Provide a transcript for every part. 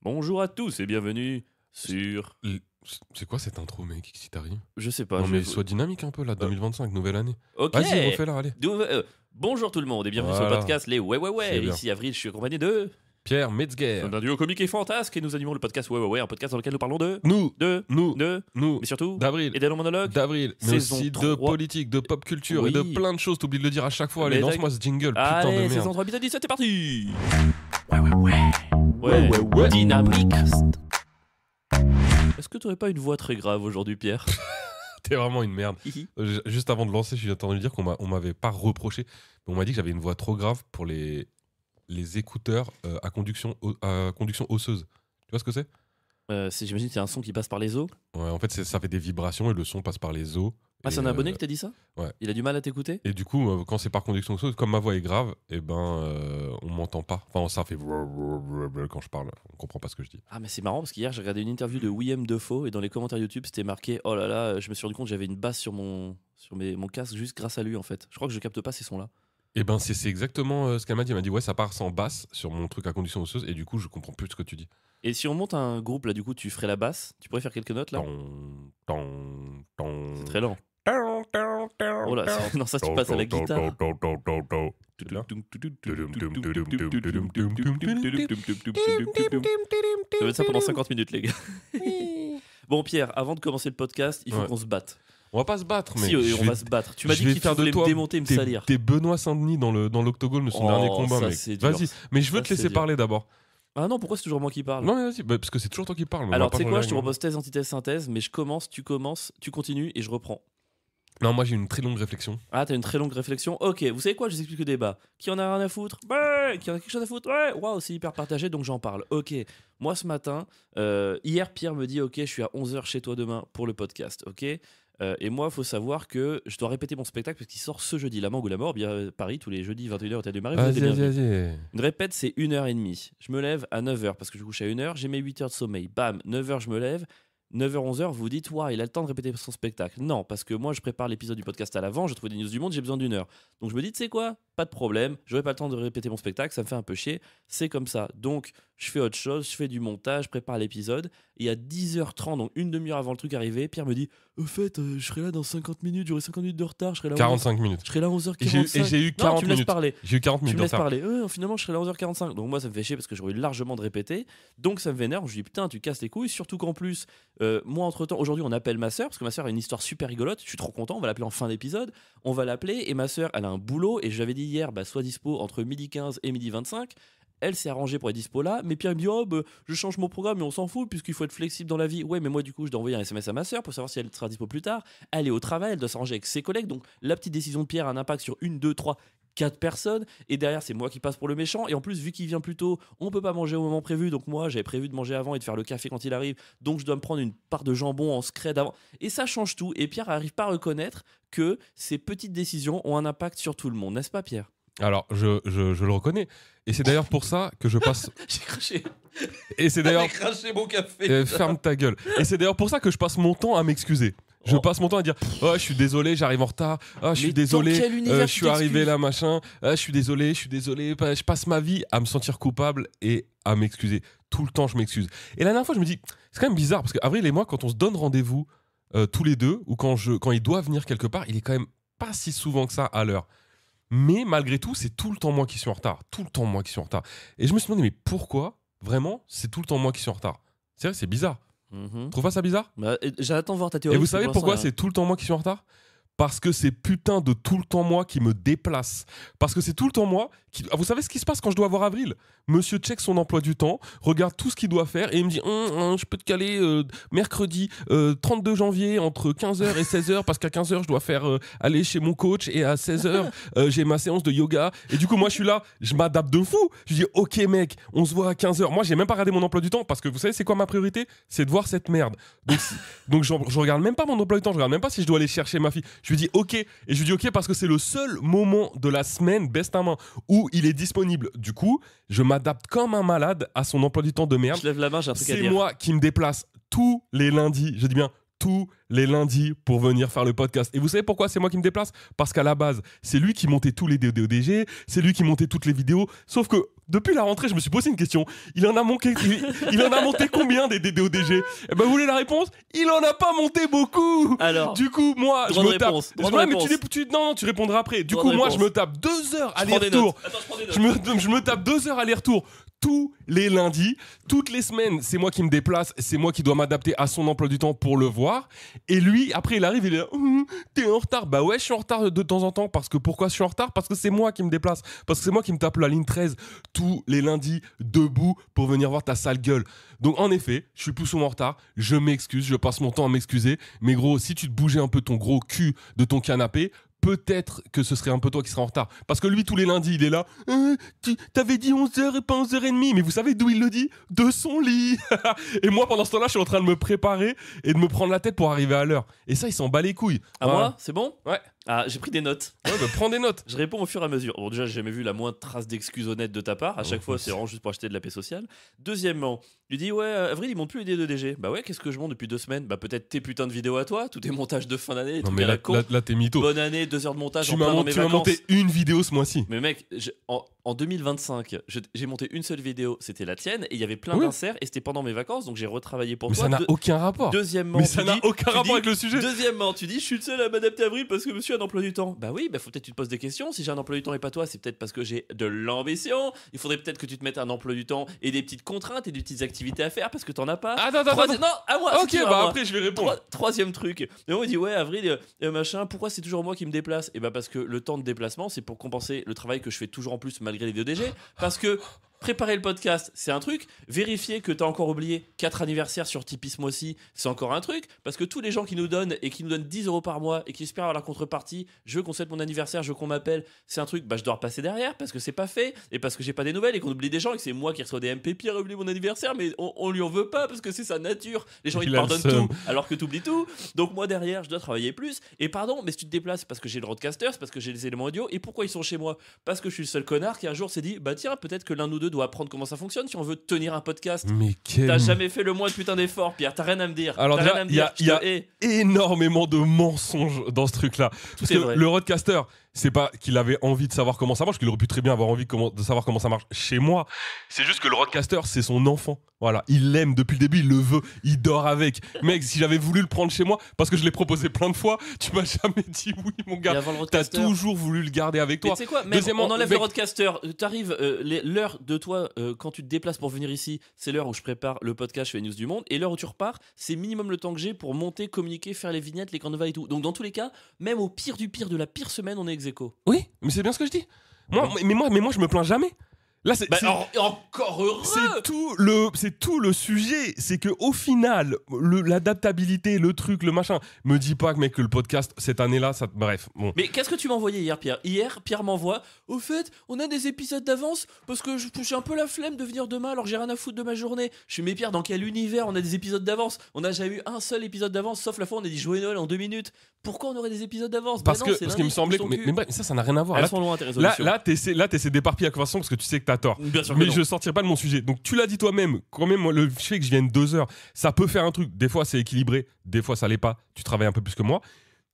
Bonjour à tous et bienvenue sur... C'est quoi cette intro, mec, si t'arrives? Je sais pas. Non, mais sois dynamique un peu, là, 2025, nouvelle année. Ok. Vas-y, refais-la, allez. Bonjour tout le monde et bienvenue sur le Voilà. podcast Les Ouais Ouais C'est Ouais. bien. Ici Avril, je suis accompagné de... Pierre Metzger. d'un duo comique et fantasque et nous animons le podcast Ouais Ouais Ouais, un podcast dans lequel nous parlons de... Nous, Nous, nous, mais surtout... d'avril. Et des longs monologues. D'avril, mais Saison aussi 3. de politique, de pop culture et de Oui. plein de choses. T'oublies de le dire à chaque fois. Allez, Mais lance-moi ce jingle, putain Allez, de saison merde. 3, épisode 17, c'est parti. Ouais. Dynamique. Est-ce que tu aurais pas une voix très grave aujourd'hui, Pierre? T'es vraiment une merde. Juste avant de lancer, je suis en train de dire on m'avait pas reproché, mais on m'a dit que j'avais une voix trop grave pour les écouteurs à conduction osseuse. Tu vois ce que c'est? J'imagine que c'est un son qui passe par les os. Ouais, en fait, ça fait des vibrations et le son passe par les os. Ah, c'est Et, un abonné qui t'a dit ça? ouais. Il a du mal à t'écouter? Et du coup, quand c'est par conduction osseuse, comme ma voix est grave, on m'entend pas. Enfin, ça fait quand je parle. On comprend pas ce que je dis. Ah, mais c'est marrant parce qu'hier j'ai regardé une interview de Willem Dafoe et dans les commentaires YouTube c'était marqué: oh là là, je me suis rendu compte que j'avais une basse sur mon casque juste grâce à lui en fait. Je crois que je capte pas ces sons-là. Et ben, c'est exactement ce qu'elle m'a dit. Elle m'a dit, ouais, ça part sans basse sur mon truc à conduction osseuse. Et du coup, je comprends plus ce que tu dis. Et si on monte un groupe là, du coup, tu ferais la basse? Tu pourrais faire quelques notes là? C'est très lent. Oh là, non, ça tu passes à la guitare. Ça va être ça pendant 50 minutes, les gars. Bon, Pierre, avant de commencer le podcast, il faut qu'on se batte. On va pas se battre, mais Si, on va se battre. Tu m'as dit je vais qu'il faire de voulait toi me démonter et me salir. T'es Benoît Saint-Denis dans l'octogone de son dernier combat, ça, mec. c'est dur. Vas-y, mais je veux Ça, te laisser c'est dur. parler d'abord. Ah non, pourquoi c'est toujours moi qui parle? Non, mais vas-y, parce que c'est toujours toi qui parles. Alors, tu sais quoi, je te propose thèse, antithèse, synthèse, mais je commence, tu continues et je reprends. Non, moi j'ai une très longue réflexion. Ah, t'as une très longue réflexion? Ok, vous savez quoi, je vous explique le débat. Qui en a rien à foutre? Ouais. Qui en a quelque chose à foutre? Ouais. Waouh, c'est hyper partagé, donc j'en parle. Ok, moi ce matin, hier, Pierre me dit: ok, je suis à 11h chez toi demain pour le podcast, ok? Et moi, il faut savoir que je dois répéter mon spectacle parce qu'il sort ce jeudi, La Mangue ou la Mort, bien Paris, tous les jeudis, 21h, Hôtel du Marais. Vas-y. Une répète, c'est 1h30. Je me lève à 9h parce que je couche à 1h, j'ai mes 8 heures de sommeil. Bam, 9h, je me lève. 9h, 11h, vous vous dites: waouh, il a le temps de répéter son spectacle. Non, parce que moi, je prépare l'épisode du podcast à l'avant, je trouve des news du monde, j'ai besoin d'une heure. Donc je me dis: tu sais quoi, pas de problème, j'aurai pas le temps de répéter mon spectacle, ça me fait un peu chier, c'est comme ça. Donc je fais autre chose, je fais du montage, je prépare l'épisode. Et à 10h30, donc une demi-heure avant le truc arrivé, Pierre me dit: au fait, je serai là dans 50 minutes, j'aurai 50 minutes de retard, je serai là 45 minutes. Je serai là à 11h45. Et j'ai eu 40 non, tu me laisses minutes. parler. J'ai eu 40 Tu minutes me de laisses retard. parler. Finalement, je serai là à 11h45. Donc moi, ça me fait chier parce que j'aurais eu largement de répéter. Donc ça me vénère. Je dis: putain, tu casses les couilles. Surtout qu'en plus, moi, entre-temps, aujourd'hui, on appelle ma soeur parce que ma soeur a une histoire super rigolote. Je suis trop content. On va l'appeler en fin d'épisode. On va l'appeler et ma soeur, elle a un boulot. Et j'avais dit hier, soit dispo entre 12h15 et 12h25. Elle s'est arrangée pour être dispo là, mais Pierre me dit: oh, je change mon programme, mais on s'en fout, puisqu'il faut être flexible dans la vie. Ouais, mais moi, du coup, je dois envoyer un SMS à ma soeur pour savoir si elle sera dispo plus tard. Elle est au travail, elle doit s'arranger avec ses collègues. Donc, la petite décision de Pierre a un impact sur 1, 2, 3, 4 personnes. Et derrière, c'est moi qui passe pour le méchant. Et en plus, vu qu'il vient plus tôt, on peut pas manger au moment prévu. Donc, moi, j'avais prévu de manger avant et de faire le café quand il arrive. Donc, je dois me prendre une part de jambon en scred avant. Et ça change tout. Et Pierre n'arrive pas à reconnaître que ces petites décisions ont un impact sur tout le monde. N'est-ce pas, Pierre? Alors, je le reconnais. Et c'est d'ailleurs pour ça que je passe. J'ai craché. Et c'est d'ailleurs. J'ai craché mon café. Ferme ta gueule. Et c'est d'ailleurs pour ça que je passe mon temps à m'excuser. Je passe mon temps à dire: oh, je suis désolé, j'arrive en retard. Oh, je suis désolé, je suis arrivé là, machin. Je suis désolé. Je passe ma vie à me sentir coupable et à m'excuser. Tout le temps, je m'excuse. Et la dernière fois, je me dis, c'est quand même bizarre parce qu'Avril et moi, quand on se donne rendez-vous tous les deux, ou quand il doit venir quelque part, il est quand même pas si souvent que ça à l'heure. Mais malgré tout, c'est tout le temps moi qui suis en retard. Tout le temps moi qui suis en retard. Et je me suis demandé, mais pourquoi, vraiment, c'est tout le temps moi qui suis en retard? C'est vrai, c'est bizarre. Tu trouves pas ça bizarre? J'attends de voir ta théorie. Et vous savez pourquoi c'est tout le temps moi qui suis en retard? Parce que c'est putain de tout le temps moi qui me déplace. Parce que c'est tout le temps moi qui... Vous savez ce qui se passe quand je dois voir Avril? Monsieur check son emploi du temps, regarde tout ce qu'il doit faire et il me dit: je peux te caler mercredi 32 janvier entre 15h et 16h parce qu'à 15h je dois aller chez mon coach et à 16h j'ai ma séance de yoga. Et du coup moi je suis là, je m'adapte de fou. Je dis: ok mec, on se voit à 15h. Moi j'ai même pas regardé mon emploi du temps parce que vous savez c'est quoi ma priorité? C'est de voir cette merde. Donc je regarde même pas mon emploi du temps, je regarde même pas si je dois aller chercher ma fille. Je lui dis ok, et je lui dis ok parce que c'est le seul moment de la semaine, baisse ta main, où il est disponible. Du coup, je m'adapte comme un malade à son emploi du temps de merde. Je lève la main, j'ai un truc à dire. C'est moi qui me déplace tous les lundis, je dis bien tous les lundis pour venir faire le podcast. Et vous savez pourquoi c'est moi qui me déplace? Parce qu'à la base, c'est lui qui montait tous les DODG, c'est lui qui montait toutes les vidéos. Sauf que depuis la rentrée, je me suis posé une question. Il en a monté combien des DODG? Et ben vous voulez la réponse? Il en a pas monté beaucoup. Alors, du coup, moi, je me tape. Non, Tu répondras après. Du droit coup, de moi, réponse. je me tape 2 heures je prends des aller-retour. notes. Attends, je prends des notes. Je me tape 2 heures aller-retour tous les lundis, toutes les semaines, c'est moi qui me déplace, c'est moi qui dois m'adapter à son emploi du temps pour le voir. Et lui, après, il arrive, il est là, t'es en retard. Bah ouais, je suis en retard de temps en temps. Parce que pourquoi je suis en retard? Parce que c'est moi qui me déplace. Parce que c'est moi qui me tape la ligne 13 tous les lundis debout pour venir voir ta sale gueule. Donc en effet, je suis plus souvent en retard. Je m'excuse, je passe mon temps à m'excuser. Mais gros, si tu te bougeais un peu ton gros cul de ton canapé, peut-être que ce serait un peu toi qui serais en retard. Parce que lui, tous les lundis, il est là. T'avais dit 11h et pas 11h30. Mais vous savez d'où il le dit? De son lit. Et moi, pendant ce temps-là, je suis en train de me préparer et de me prendre la tête pour arriver à l'heure. Et ça, il s'en bat les couilles. À moi, c'est bon? Ouais. Ah, j'ai pris des notes. Ouais, bah prends des notes. Je réponds au fur et à mesure. Bon, déjà, j'ai jamais vu la moindre trace d'excuse honnête de ta part. À chaque fois, c'est vraiment juste pour acheter de la paix sociale. Deuxièmement, il dit ouais, Avril, il monte plus les D2DG. Bah ouais, qu'est-ce que je monte depuis 2 semaines? Bah peut-être tes putains de vidéos à toi, tous tes montages de fin d'année, Non, trucs mais à la là, con. là, t'es mytho. Bonne année, 2 heures de montage Tu en plein dans mes m'as vacances. monté une vidéo ce mois-ci. Mais mec, en 2025, j'ai monté une seule vidéo, c'était la tienne, et il y avait plein Oui. d'inserts, et c'était pendant mes vacances, donc j'ai retravaillé pour Mais toi. ça n'a aucun rapport. Deuxièmement, Mais tu ça n'a dis- aucun tu rapport dis- avec le sujet. Deuxièmement, tu dis je suis le seul à m'adapter à Avril parce que monsieur a un emploi du temps. Bah oui, bah faut peut-être que tu te poses des questions. Si j'ai un emploi du temps et pas toi, c'est peut-être parce que j'ai de l'ambition. Il faudrait peut-être que tu te mettes un emploi du temps et des petites contraintes et des petites activités à faire parce que t'en as pas. Attends. Non, à moi. Ok, si tu veux, à bah moi. après, je vais répondre. Troisième truc. Et on dit ouais, Avril, machin, pourquoi c'est toujours moi qui me déplace? Et bah parce que le temps de déplacement, c'est pour compenser le travail que je fais toujours en plus malgré les 2DG. Parce que préparer le podcast, c'est un truc. Vérifier que t'as encore oublié 4 anniversaires sur Tipeee ce mois-ci, c'est encore un truc. Parce que tous les gens qui nous donnent 10 € par mois et qui espèrent avoir la contrepartie, je veux qu'on souhaite mon anniversaire, je veux qu'on m'appelle, c'est un truc, bah je dois repasser derrière parce que c'est pas fait et parce que j'ai pas des nouvelles et qu'on oublie des gens et que c'est moi qui reçois des MP. Pierre a oublié mon anniversaire, mais on lui en veut pas parce que c'est sa nature. Les gens ils Il te a le pardonnent seum. tout alors que t'oublies tout. Donc moi derrière, je dois travailler plus. Et pardon, mais si tu te déplaces, c'est parce que j'ai le roadcaster, c'est parce que j'ai les éléments audio. Et pourquoi ils sont chez moi? Parce que je suis le seul connard qui un jour s'est dit bah tiens, peut-être que l'un ou deux doit apprendre comment ça fonctionne si on veut tenir un podcast. Mais T'as jamais fait le moins de putain d'effort, Pierre. T'as rien à me dire. Alors T'as déjà, rien à me il y a- dire. Je te hais. énormément de mensonges dans ce truc-là. Parce est que vrai. le roadcaster, c'est pas qu'il avait envie de savoir comment ça marche, qu'il aurait pu très bien avoir envie de savoir comment ça marche chez moi. C'est juste que le roadcaster, c'est son enfant. Voilà, il l'aime depuis le début, il le veut, il dort avec. Mec, si j'avais voulu le prendre chez moi, parce que je l'ai proposé plein de fois, tu m'as jamais dit oui, mon Et gars. avant le T'as roadcaster. toujours voulu le garder avec Mais toi. tu sais quoi, même Deuxièmement, on enlève mec- le roadcaster. T'arrives, l'heure de toi quand tu te déplaces pour venir ici, c'est l'heure où je prépare le podcast, je fais les news du monde, et l'heure où tu repars, c'est minimum le temps que j'ai pour monter, communiquer, faire les vignettes, les carnavals et tout. Donc dans tous les cas, même au pire du pire de la pire semaine, on est ex-aequo. Oui, mais c'est bien ce que je dis. Moi, je me plains jamais. Là, c'est Encore heureux. c'est tout le sujet. C'est que au final, l'adaptabilité, le truc, le machin, me dis pas que mec que le podcast cette année-là, ça, bref, bon. Mais qu'est-ce que tu m'as envoyé hier, Pierre? Hier, Pierre m'envoie. Au fait, on a des épisodes d'avance parce que j'ai un peu la flemme de venir demain, alors j'ai rien à foutre de ma journée. Je suis mais Pierre, dans quel univers on a des épisodes d'avance? On a jamais eu un seul épisode d'avance, sauf la fois où on a dit Joyeux Noël en 2 minutes. Pourquoi on aurait des épisodes d'avance? Parce Bah non, que c'est parce qu'il me lundi, semblait, ton que, cul. mais bref, ça n'a rien à voir. Elles Là, sont loin tes résolutions. t'essaies d'éparpiller la conversation parce que tu sais que t'as tort. Bien sûr que Mais non. je sortirai pas de mon sujet. Donc tu l'as dit toi-même. Quand même, moi, le fait que je vienne 2 heures, ça peut faire un truc. Des fois c'est équilibré, des fois ça l'est pas. Tu travailles un peu plus que moi.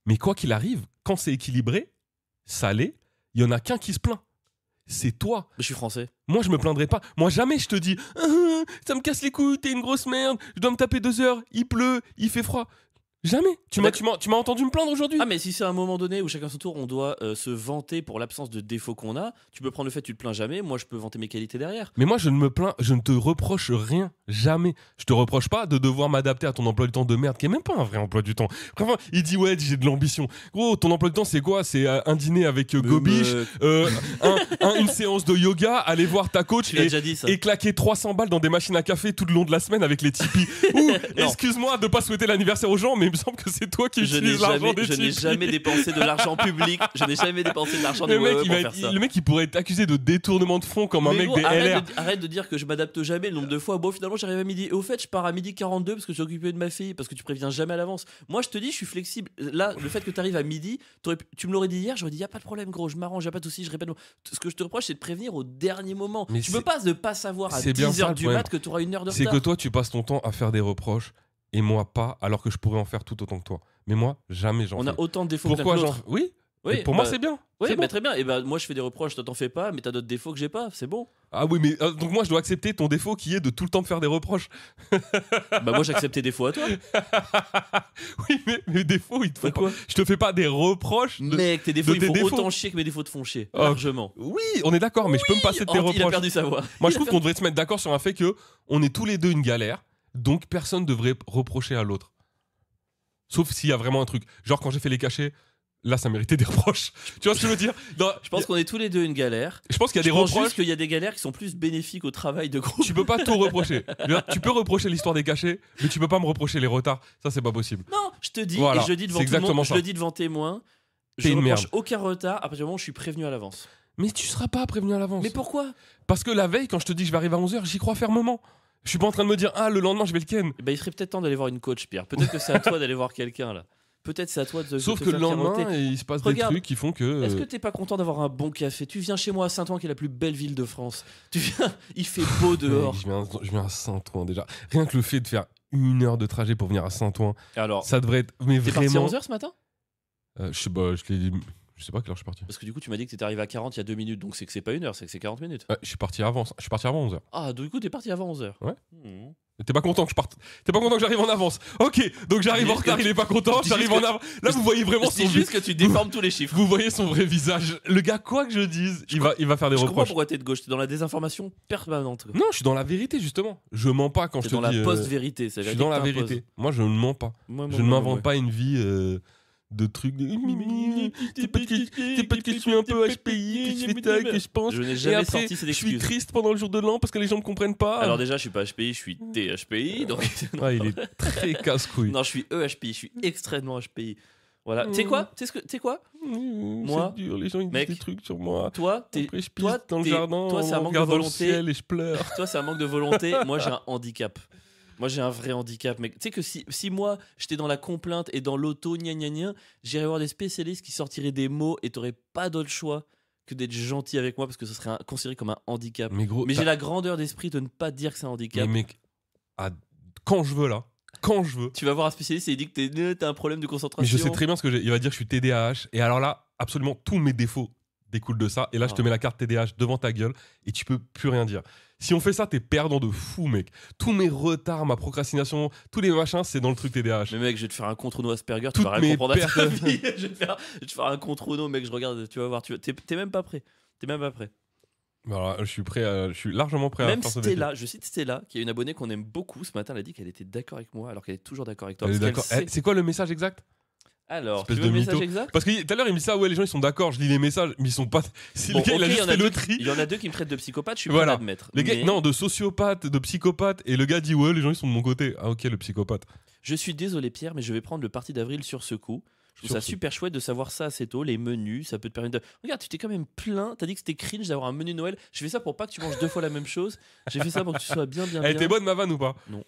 Mais quoi qu'il arrive, quand c'est équilibré, ça l'est. Il y en a qu'un qui se plaint. C'est toi. Je suis français. Moi, je me plaindrai pas. Moi, jamais je te dis ça me casse les couilles, t'es une grosse merde, je dois me taper 2 heures, il pleut, il fait froid. Jamais. Tu m'as entendu me plaindre aujourd'hui? Ah mais si c'est à un moment donné où chacun son tour on doit se vanter pour l'absence de défauts qu'on a, tu peux prendre le fait que tu te plains jamais, moi je peux vanter mes qualités derrière. Mais moi, je ne te reproche rien. Jamais. Je te reproche pas de devoir m'adapter à ton emploi du temps de merde, qui est même pas un vrai emploi du temps. Vraiment, il dit ouais, j'ai de l'ambition. Gros, ton emploi du temps, c'est quoi? C'est un dîner avec Gobiche, une séance de yoga, aller voir ta coach Tu l'as déjà dit ça. et claquer 300 balles dans des machines à café tout le long de la semaine avec les Tipeee. Ou, excuse-moi de pas souhaiter l'anniversaire aux gens, mais il me semble que c'est toi qui utilises l'argent des Je n'ai Tipeee. jamais dépensé de l'argent public, je n'ai jamais dépensé de l'argent des Le mec, pour faire ça. le mec, il pourrait être accusé de détournement de fonds comme un Mais mec gros, des LR. arrête de dire que je m'adapte jamais le nombre de fois. Bon, finalement, j'arrive à midi. Et au fait, je pars à midi 42 parce que je suis occupé de ma fille, parce que tu préviens jamais à l'avance. Moi, je te dis, je suis flexible. Là, le fait que tu arrives à midi, tu me l'aurais dit hier, j'aurais dit, y a pas de problème, gros, je m'arrange, y a pas de souci, je répète. Ce que je te reproche, c'est de prévenir au dernier moment. Mais tu peux pas ne pas savoir à c'est bien ça, 10h le du problème. mat que tu auras 1 heure de C'est retard. que toi, tu passes ton temps à faire des reproches et moi pas, alors que je pourrais en faire tout autant que toi. Mais moi, jamais j'en On fais. a autant de défauts que Pourquoi l'un que j'en l'autre. Oui, Oui, et pour moi, c'est bien. Oui, C'est bon. très bien. Et moi, je fais des reproches, toi, t'en fais pas, mais t'as d'autres défauts que j'ai pas. C'est bon. Ah oui, mais donc moi, je dois accepter ton défaut qui est de tout le temps me faire des reproches. Moi, j'accepte tes défauts à toi. Oui, mais mes défauts, ils te font Bah, quoi pas- Je te fais pas des reproches. Mec, tes défauts, de ils tes font défauts. autant chier que mes défauts te font chier. Oh. Largement. Oui, on est d'accord, mais je peux me passer de tes Il a reproches. perdu sa voix. Moi, je trouve qu'on devrait se mettre d'accord sur un fait que on est tous les deux une galère, donc personne devrait reprocher à l'autre. Sauf s'il y a vraiment un truc. Genre, quand j'ai fait les cachets, là, ça méritait des reproches. Tu vois ce que je veux dire? Non, Je pense qu'on est tous les deux une galère. je pense qu'il y a Je des pense reproches. juste qu'il y a des galères qui sont plus bénéfiques au travail de groupe. Tu peux pas tout reprocher. Je veux dire, tu peux reprocher l'histoire des cachets, mais tu peux pas me reprocher les retards. Ça, c'est pas possible. Non, je te dis, Voilà, et je le dis devant c'est tout le exactement monde, ça. je le dis devant témoin, je T'es une reproche merde. aucun retard à partir du moment où je suis prévenu à l'avance. Mais tu seras pas prévenu à l'avance. Mais pourquoi Parce que la veille, quand je te dis que je vais arriver à 11h, j'y crois fermement. Je suis pas en train de me dire, ah, le lendemain, je vais le ken. Eh ben, il serait peut-être temps d'aller voir une coach, Pierre. Peut-être que c'est à toi d'aller voir quelqu'un, là. Peut-être c'est à toi de Sauf te que le faire lendemain, carotter. il se passe Regarde. des trucs qui font que. Est-ce que t'es pas content d'avoir un bon café? Tu viens chez moi à Saint-Ouen, qui est la plus belle ville de France. Tu viens, il fait beau dehors. Mec, je viens à Saint-Ouen déjà. Rien que le fait de faire 1 heure de trajet pour venir à Saint-Ouen, Alors, ça devrait être. Mais t'es parti à vraiment. 11h ce matin? Je sais pas quelle heure je suis parti. Parce que du coup, tu m'as dit que t'étais arrivé à 40 il y a 2 minutes, donc c'est que c'est pas 1 heure, c'est que c'est 40 minutes. Je suis parti avant. Je suis parti avant 11h. Ah, du coup, t'es parti avant 11h. Ouais. T'es pas content que je parte. T'es pas content que j'arrive en avance. Ok, donc j'arrive en retard, il est pas content, dis j'arrive juste en avance. Là, vous voyez vraiment son C'est juste que tu déformes tous les chiffres. Vous voyez son vrai visage. Le gars, quoi que je dise, il va faire des Je comprends reproches. pourquoi t'es de gauche, t'es dans la désinformation permanente. Non, je suis dans la vérité, justement. Je mens pas quand T'es je te dans dis. la post-vérité. Je suis dans la vérité. Moi, je ne mens pas. Je ne m'invente pas une vie de trucs. C'est parce que je suis un peu HPI, que je fais ça, que je pense. Je n'ai Et jamais après, sorti cette je suis excuse. triste pendant le jour de l'an parce que les gens ne comprennent pas. Alors déjà, je suis pas HPI, je suis THPI, donc... Ouais, il est très casse-couille. Non, je suis EHPI, je suis extrêmement HPI. Voilà. Tu sais quoi? Tu sais quoi? Moi, c'est dur, les gens ils disent mec, des trucs sur moi. Toi, Après, je toi, pisse dans le t'es- jardin, toi, c'est un en manque de regardant le volonté. ciel et je pleure. Toi, c'est un manque de volonté. Moi, j'ai un handicap. Moi, j'ai un vrai handicap, mec. Tu sais que si moi, j'étais dans la complainte et dans l'auto, gna gna gna, j'irais voir des spécialistes qui sortiraient des mots et t'aurais pas d'autre choix que d'être gentil avec moi parce que ce serait considéré comme un handicap. Mais gros, Mais j'ai la grandeur d'esprit de ne pas dire que c'est un handicap. mais mec, quand je veux là, quand je veux. Tu vas voir un spécialiste et il dit que t'as un problème de concentration. Mais je sais très bien ce que j'ai. Il va dire que je suis TDAH. Et alors là, absolument tous mes défauts découlent de ça. Et là, je te mets la carte TDAH devant ta gueule et tu peux plus rien dire. Si on fait ça, t'es perdant de fou, mec. Tous mes retards, ma procrastination, tous les machins, c'est dans le truc TDAH. Mais mec, je vais te faire un contre-no Asperger, tu Toutes vas rien mes comprendre à ta pertes. vie. Je vais te faire un contre-no, mec, je regarde, tu vas voir. T'es même pas prêt. T'es même pas prêt. Voilà, je suis largement prêt Même à faire ce défi. Stella, je cite Stella, qui est une abonnée qu'on aime beaucoup. Ce matin, elle a dit qu'elle était d'accord avec moi, alors qu'elle est toujours d'accord avec toi. Elle est parce qu'elle d'accord. sait- C'est quoi le message exact? Alors, Espèce tu veux de le message mytho. exact? Parce que tout à l'heure, il me dit ça, ouais, les gens ils sont d'accord, je lis les messages, mais ils sont pas. Si Bon, le gars, il a ok, juste y en a fait le deux- tri. Il y en a deux qui me traitent de psychopathe, je suis Voilà. prêt à l'admettre. Les gars, Mais non, de sociopathe, de psychopathe, et le gars dit ouais, les gens ils sont de mon côté. Ah ok, le psychopathe. je suis désolé, Pierre, mais je vais prendre le parti d'avril sur ce coup. Je trouve Sur ça ce. super chouette de savoir ça assez tôt, les menus, ça peut te permettre de... Regarde, tu t'es quand même plein, t'as dit que c'était cringe d'avoir un menu Noël. Je fais ça pour pas que tu manges 2 fois la même chose. J'ai fait ça pour que tu sois bien. Elle était bonne ma vanne ou pas? Non.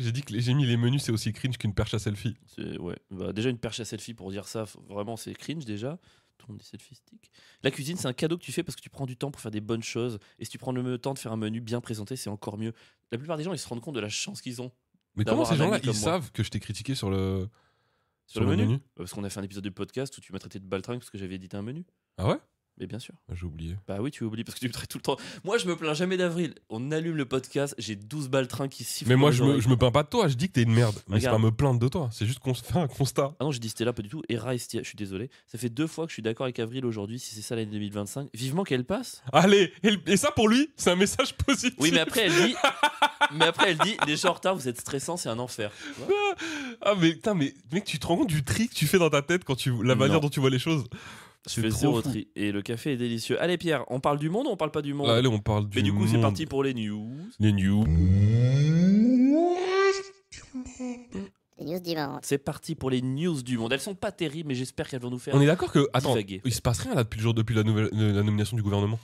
J'ai dit que j'ai mis les menus, c'est aussi cringe qu'une perche à selfie. Ouais. Bah, déjà une perche à selfie pour dire ça, vraiment c'est cringe déjà. Tout le monde dit selfie stick. La cuisine, c'est un cadeau que tu fais parce que tu prends du temps pour faire des bonnes choses. Et si tu prends le temps de faire un menu bien présenté, c'est encore mieux. La plupart des gens, ils se rendent compte de la chance qu'ils ont Mais comment d'avoir ces un gens-là, ami ils comme moi. savent que je t'ai critiqué sur le sur le menu. Parce qu'on a fait un épisode de podcast où tu m'as traité de baltringue parce que j'avais édité un menu. Ah ouais? Mais bien sûr. J'ai oublié. Bah oui, tu oublies parce que tu me traites tout le temps. Moi, je me plains jamais d'avril. On allume le podcast, j'ai 12 baltrins qui sifflent. Mais moi, dans les oreilles. je me plains pas de toi, je dis que t'es une merde. Mais c'est Regarde. pas me plaindre de toi, c'est juste qu'on se fait un constat. Ah non, j'ai dit Stella, pas du tout. Hera et Stia, je suis désolé. Ça fait 2 fois que je suis d'accord avec Avril aujourd'hui, si c'est ça l'année 2025. Vivement qu'elle passe. Allez, et ça pour lui, c'est un message positif. Oui, mais après, elle dit les gens en retard, vous êtes stressants, c'est un enfer. Tu vois. Ah mais putain, mais mec, tu te rends compte du tri que tu fais dans ta tête quand la manière Non. dont tu vois les choses. Je C'est fais trop zéro fou. tri. Et le café est délicieux. Allez, Pierre, on parle du monde ou on parle pas du monde? Allez, on parle du Mais du coup, c'est monde. parti pour les news. Les news. Les news du monde. C'est parti pour les news du monde. Elles sont pas terribles, mais j'espère qu'elles vont nous faire. On est d'accord que attends, divaguer. il se passe rien là depuis la nomination du gouvernement.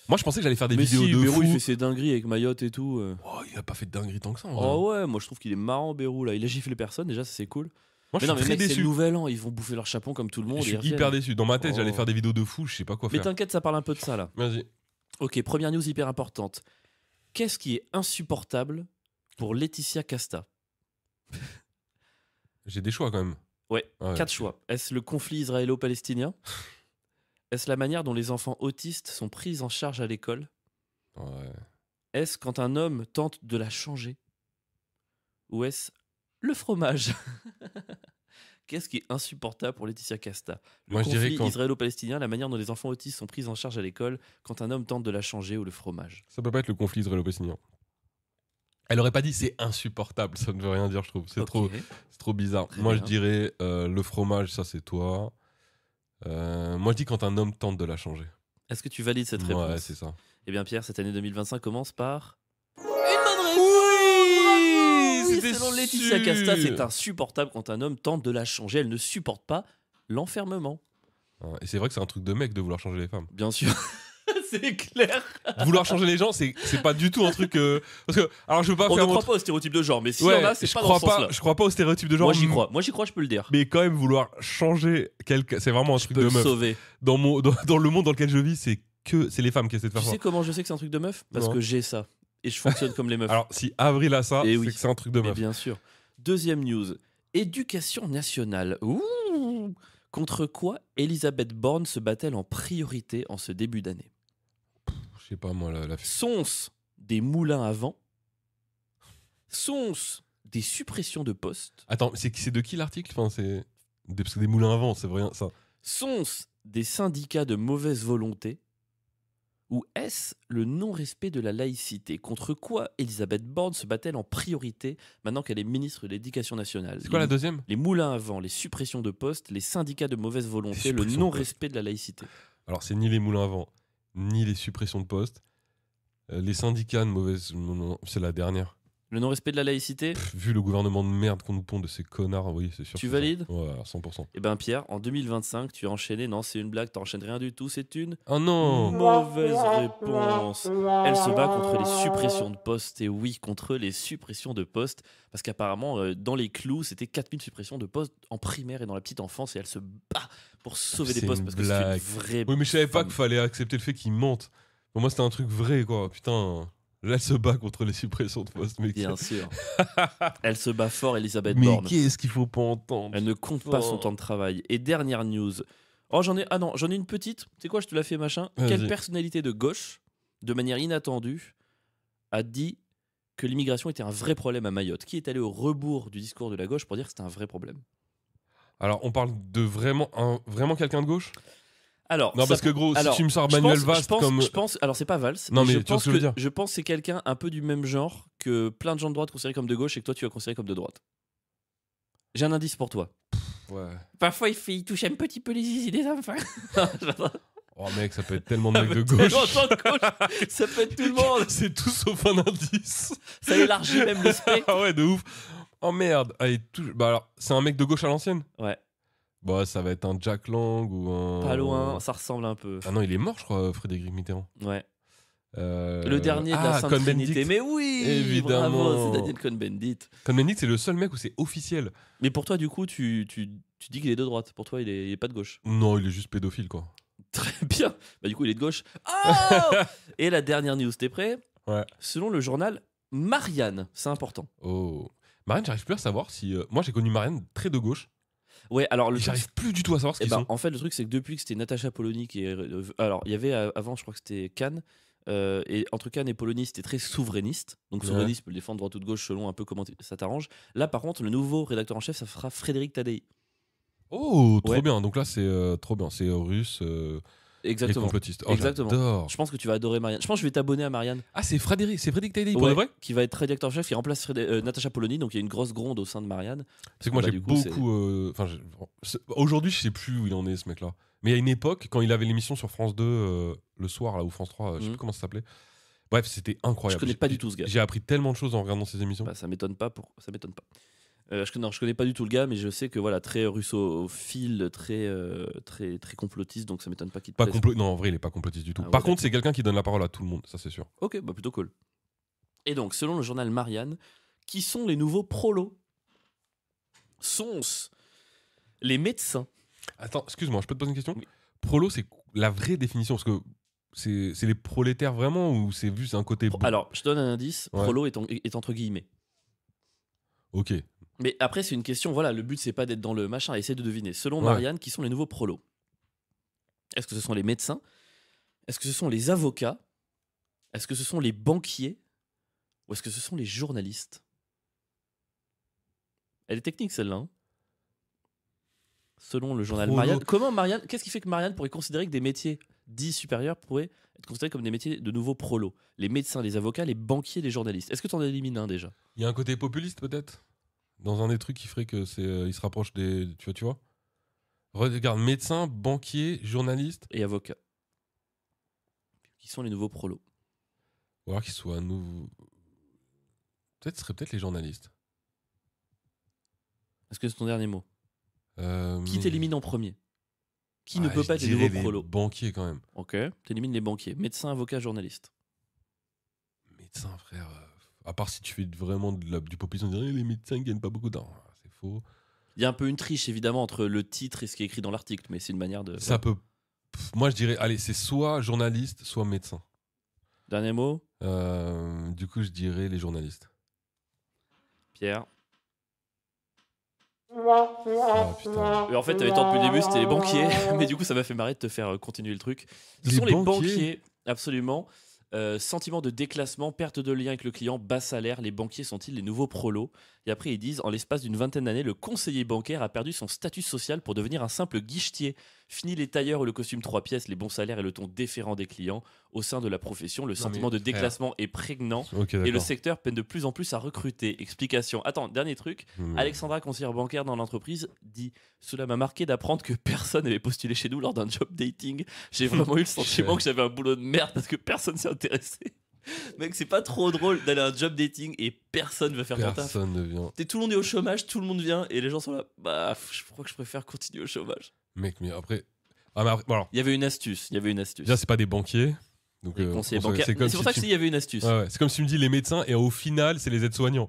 Moi, je pensais que j'allais faire des Mais vidéos si, de Bérou, fou. il fait ses dingueries avec Mayotte et tout. Oh, il a pas fait de dinguerie tant que ça. en vrai. Oh ouais, moi je trouve qu'il est marrant, Bérou, là. Il a giflé personne, déjà, ça c'est cool. Moi, je mais non, suis mais très mec, c'est déçu. le nouvel an, ils vont bouffer leur chapon comme tout le monde. Je et suis ils reviennent. hyper déçu. Dans ma tête, j'allais Oh. faire des vidéos de fou, je sais pas quoi Mais faire. t'inquiète, ça parle un peu de ça là. Vas-y. Ok, première news hyper importante. Qu'est-ce qui est insupportable pour Laetitia Casta? J'ai des choix quand même. Ouais, Ouais. 4 choix. Est-ce le conflit israélo-palestinien? Est-ce la manière dont les enfants autistes sont pris en charge à l'école? Ouais. Est-ce quand un homme tente de la changer? Ou est-ce le fromage? Qu'est-ce qui est insupportable pour Laetitia Casta? Le Moi, je dirais conflit quand- israélo-palestinien, la manière dont les enfants autistes sont pris en charge à l'école, quand un homme tente de la changer, ou le fromage? Ça peut pas être le conflit israélo-palestinien. Elle aurait pas dit c'est insupportable, ça ne veut rien dire, je trouve. C'est Ok. trop bizarre. Très Moi, bien. je dirais le fromage, ça c'est toi. Moi, je dis quand un homme tente de la changer. Est-ce que tu valides cette Ouais, réponse? c'est ça. Eh bien, Pierre, cette année 2025 commence par. Oui, Oui, c'était selon Laetitia sûr. Casta, c'est insupportable quand un homme tente de la changer. Elle ne supporte pas l'enfermement. Et c'est vrai que c'est un truc de mec de vouloir changer les femmes. Bien sûr. C'est clair. Vouloir changer les gens, c'est pas du tout un truc. Parce que, alors, je veux pas On ne faire croit mon- pas aux stéréotypes de genre, mais s'il Ouais, y en a, c'est je pas dans crois ce sens-là. je crois pas aux stéréotypes de genre. Moi, j'y crois. Moi, j'y crois, je peux le dire. Mais quand même, vouloir changer quelqu'un, c'est vraiment un Je truc peux de le meuf. sauver. Dans le monde dans lequel je vis, c'est les femmes qui essaient de faire Tu ça. sais comment je sais que c'est un truc de meuf? Parce Non. que j'ai ça. Et je fonctionne comme les meufs. Alors, si Avril a ça, Eh c'est oui. que c'est un truc de Mais meuf. bien sûr. Deuxième news. Éducation nationale. Ouh. Contre quoi Elisabeth Borne se bat-elle en priorité en ce début d'année? Je sais pas, moi, la fille. Sont-ce des moulins à vent? Sont-ce des suppressions de postes? Attends, c'est de qui l'article? Enfin, parce que des moulins à vent, c'est vrai, ça. Sont-ce des syndicats de mauvaise volonté? Ou est-ce le non-respect de la laïcité? Contre quoi Elisabeth Borne se bat-elle en priorité maintenant qu'elle est ministre de l'Éducation nationale? C'est quoi la deuxième? Les moulins à vent, les suppressions de postes, les syndicats de mauvaise volonté, le suppressions de non-respect de la laïcité. Alors, c'est ni les moulins à vent, ni les suppressions de postes. Les syndicats de mauvaise. Non, c'est la dernière. Le non-respect de la laïcité? Vu le gouvernement de merde qu'on nous pond de ces connards, oui, c'est sûr. Tu que c'est ça. valides? Ouais, à 100%. Eh ben Pierre, en 2025, tu as enchaîné, non c'est une blague, t'enchaînes rien du tout, c'est une Oh non! mauvaise réponse. Elle se bat contre les suppressions de postes, et oui, contre les suppressions de postes, parce qu'apparemment, dans les clous, c'était 4000 suppressions de postes en primaire et dans la petite enfance, et elle se bat pour sauver des C'est postes, une parce que c'est une blague. vraie... Oui, mais je savais pas femme. qu'il fallait accepter le fait qu'ils mentent. Pour moi, c'était un truc vrai, quoi. Putain, là, elle se bat contre les suppressions de postes, mec. Bien sûr. Elle se bat fort, Elisabeth Mais Borne. qu'est-ce qu'il faut pas entendre? Elle ne compte pas son Oh. temps de travail. Et dernière news. Oh, j'en ai une petite. Tu sais quoi, je te la fais, machin. Vas-y. Quelle personnalité de gauche, de manière inattendue, a dit que l'immigration était un vrai problème à Mayotte? Qui est allé au rebours du discours de la gauche pour dire que c'était un vrai problème? Alors, on parle de vraiment quelqu'un de gauche? Alors, Non, ça parce que gros, alors, si tu me sors je Manuel pense- Valls je pense, comme. je pense, alors c'est pas Valls. Non, mais je tu vois pense ce que je veux dire. je pense que c'est quelqu'un un peu du même genre que plein de gens de droite considérés comme de gauche et que toi tu as considéré comme de droite. J'ai un indice pour toi. Ouais. Parfois il touche un petit peu les zizi des enfants. Oh, mec, ça peut être tellement de mecs de Tellement gauche. de gens de gauche, ça peut être tout le monde. C'est tout sauf un indice. Ça élargit même le spectre. Ah ouais, de ouf. Oh merde. Allez, Bah alors, c'est un mec de gauche à l'ancienne? Ouais, Bah, ça va être un Jack Lang ou un. pas loin, ça ressemble un peu. Ah non, il est mort, je crois, Frédéric Mitterrand. Ouais. Le dernier de la Sainte Cohn-Bendit. Trinité. Mais oui, Évidemment. bravo, c'est Daniel Cohn-Bendit. Cohn-Bendit, c'est le seul mec où c'est officiel. Mais pour toi, du coup, tu dis qu'il est de droite. Pour toi, il est pas de gauche. Non, il est juste pédophile, quoi. Très bien. Bah, du coup, il est de gauche. Oh Et la dernière news, t'es prêt? Ouais. Selon le journal Marianne, c'est important. Oh. Marianne, j'arrive plus à savoir si. Moi, j'ai connu Marianne très de gauche. Ouais, alors le Et truc, j'arrive plus du tout à savoir ce eh qu'ils ben, sont. en fait, le truc, c'est que depuis que c'était Natacha Polony qui est. Alors, il y avait avant, je crois que c'était Cannes. Et entre Cannes et Polony, c'était très souverainiste. Donc, Ouais. souverainiste, tu peux le défendre droite ou de gauche selon un peu comment ça t'arrange. Là, par contre, le nouveau rédacteur en chef, ça sera Frédéric Tadei. Oh, trop Ouais. bien. Donc là, c'est trop bien. C'est russe et Exactement. complotiste. Oh, Exactement. j'adore. Je pense que tu vas adorer Marianne. Je pense que je vais t'abonner à Marianne. Ah, c'est Frédéric Tadei, pour Ouais, de vrai? qui va être rédacteur en chef, qui remplace Natacha Polony. Donc, il y a une grosse gronde au sein de Marianne. C'est que moi, Bah, j'ai du coup, c'est- beaucoup. Enfin, aujourd'hui, je sais plus où il en est, ce mec-là. Mais il y a une époque, quand il avait l'émission sur France 2 le soir, là, ou France 3, je sais Mhm. plus comment ça s'appelait. Bref, c'était incroyable. Je connais pas du tout ce gars. J'ai appris tellement de choses en regardant ces émissions. Bah, ça m'étonne pas. Ça m'étonne pas. Je connais pas du tout le gars, mais je sais que voilà, très russophile, très complotiste, donc ça m'étonne pas qu'il te Pas plaise. Non, en vrai, il est pas complotiste du tout. Ah ouais, Par contre, c'est quelqu'un qui donne la parole à tout le monde, ça c'est sûr. Ok, bah plutôt cool. Et donc, selon le journal Marianne, qui sont les nouveaux prolos? Sont-ce les médecins? Attends, excuse-moi, je peux te poser une question? Oui. Prolo, c'est la vraie définition, parce que c'est les prolétaires vraiment, ou c'est un côté. Alors, je te donne un indice. Ouais. Prolo est entre guillemets. Ok. Mais après, c'est une question, voilà, le but, c'est pas d'être dans le machin, essayer de deviner. Selon Ouais. Marianne, qui sont les nouveaux prolos? Est-ce que ce sont les médecins? Est-ce que ce sont les avocats? Est-ce que ce sont les banquiers? Ou est-ce que ce sont les journalistes? Elle est technique, celle-là. Hein. Selon le journal Prolo. Marianne. Comment Marianne, qu'est-ce qui fait que Marianne pourrait considérer que des métiers dits supérieurs pourraient être considérés comme des métiers de nouveaux prolos? Les médecins, les avocats, les banquiers, les journalistes. Est-ce que tu en élimines un déjà? Il y a un côté populiste peut-être dans un des trucs qui ferait que il se rapproche des. Tu vois. Regarde, médecin, banquier, journaliste. Et avocats. Qui sont les nouveaux prolos? Ou alors qu'ils soient nouveaux. Peut-être ce serait peut-être les journalistes. Est-ce que c'est ton dernier mot? Qui Mais- t'élimine en premier? Qui ne Ouais, peut je pas être les dirais nouveaux les prolos? banquiers quand même. Ok, t'élimines les banquiers. Médecins, avocats, journalistes. Médecin, frère. À part si tu fais vraiment du populisme, on dirait les médecins gagnent pas beaucoup d'argent. C'est faux. Il y a un peu une triche évidemment entre le titre et ce qui est écrit dans l'article, mais c'est une manière de. Ça peut. Moi, je dirais, allez, c'est soit journaliste, soit médecin. Dernier mot, Du coup, je dirais les journalistes. Pierre. Ah putain. En fait, t'avais tort depuis le début, c'était les banquiers, mais du coup, ça m'a fait marrer de te faire continuer le truc. Ce Les sont les banquiers banquiers, absolument. Sentiment de déclassement, perte de lien avec le client, bas salaire, les banquiers sont-ils les nouveaux prolos? Et après, ils disent, en l'espace d'une vingtaine d'années, le conseiller bancaire a perdu son statut social pour devenir un simple guichetier. Fini les tailleurs ou le costume 3 pièces, les bons salaires et le ton déférent des clients. Au sein de la profession, le sentiment de frère. déclassement est prégnant Ok, et le d'accord. secteur peine de plus en plus à recruter. Explication. Attends, dernier truc. Hmm. Alexandra, conseillère bancaire dans l'entreprise, dit: Cela m'a marqué d'apprendre que personne n'avait postulé chez nous lors d'un job dating. J'ai vraiment eu le sentiment que j'avais un boulot de merde parce que personne s'est intéressé. Mec, c'est pas trop drôle d'aller à un job dating et personne veut faire ton taf. Personne ne vient. Tout le monde est au chômage, tout le monde vient et les gens sont là. Bah, je crois que je préfère continuer au chômage. Mec, mais après. Ah, mais après, bon, alors, Il y avait une astuce. déjà, c'est pas des banquiers. Donc, Les conseillers bancaires. c'est comme C'est pour si ça que tu- s'il y avait une astuce. Ouais, ouais. C'est comme si tu me dis les médecins et au final, c'est les aides-soignants.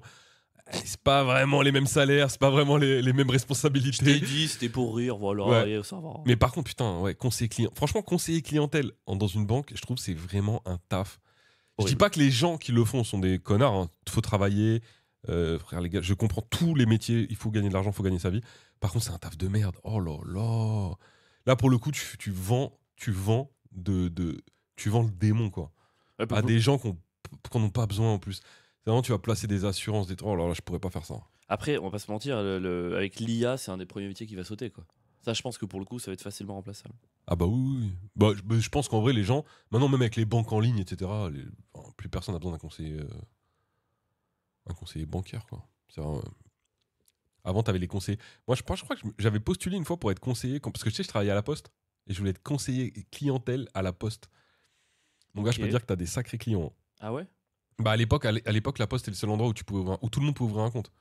C'est pas vraiment les mêmes salaires, c'est pas vraiment les mêmes Je t'ai responsabilités. dit, c'était pour rire, voilà, Ouais. et ça va. Mais par contre, putain, ouais, conseiller client. Franchement, conseiller clientèle dans une banque, je trouve que c'est vraiment un taf. Je dis Horrible. pas que les gens qui le font sont des connards. Hein. Faut travailler. Frère, les gars, je comprends tous les métiers. Il faut gagner de l'argent, il faut gagner sa vie. Par contre, c'est un taf de merde. Oh là là. Là, pour le coup, tu vends le démon, quoi. Ouais, À des gens qui n'en ont pas besoin en plus. C'est vraiment, tu vas placer des assurances, oh là là, je pourrais pas faire ça. Après, on va pas se mentir, avec l'IA, c'est un des premiers métiers qui va sauter, quoi. Ça, je pense que pour le coup, ça va être facilement remplaçable. Ah bah oui, oui. Bah, je pense qu'en vrai, les gens, maintenant même avec les banques en ligne, etc., plus personne n'a besoin un conseiller bancaire, quoi. C'est vraiment, avant, tu avais les conseillers. Moi, je crois que j'avais postulé une fois pour être conseiller, parce que tu sais, je travaillais à la Poste, et je voulais être conseiller clientèle à la Poste. Donc là, je peux Ok. dire que tu as des sacrés clients. Ah ouais? Bah, à l'époque, la Poste, c'était le seul endroit où, où tout le monde pouvait ouvrir un compte.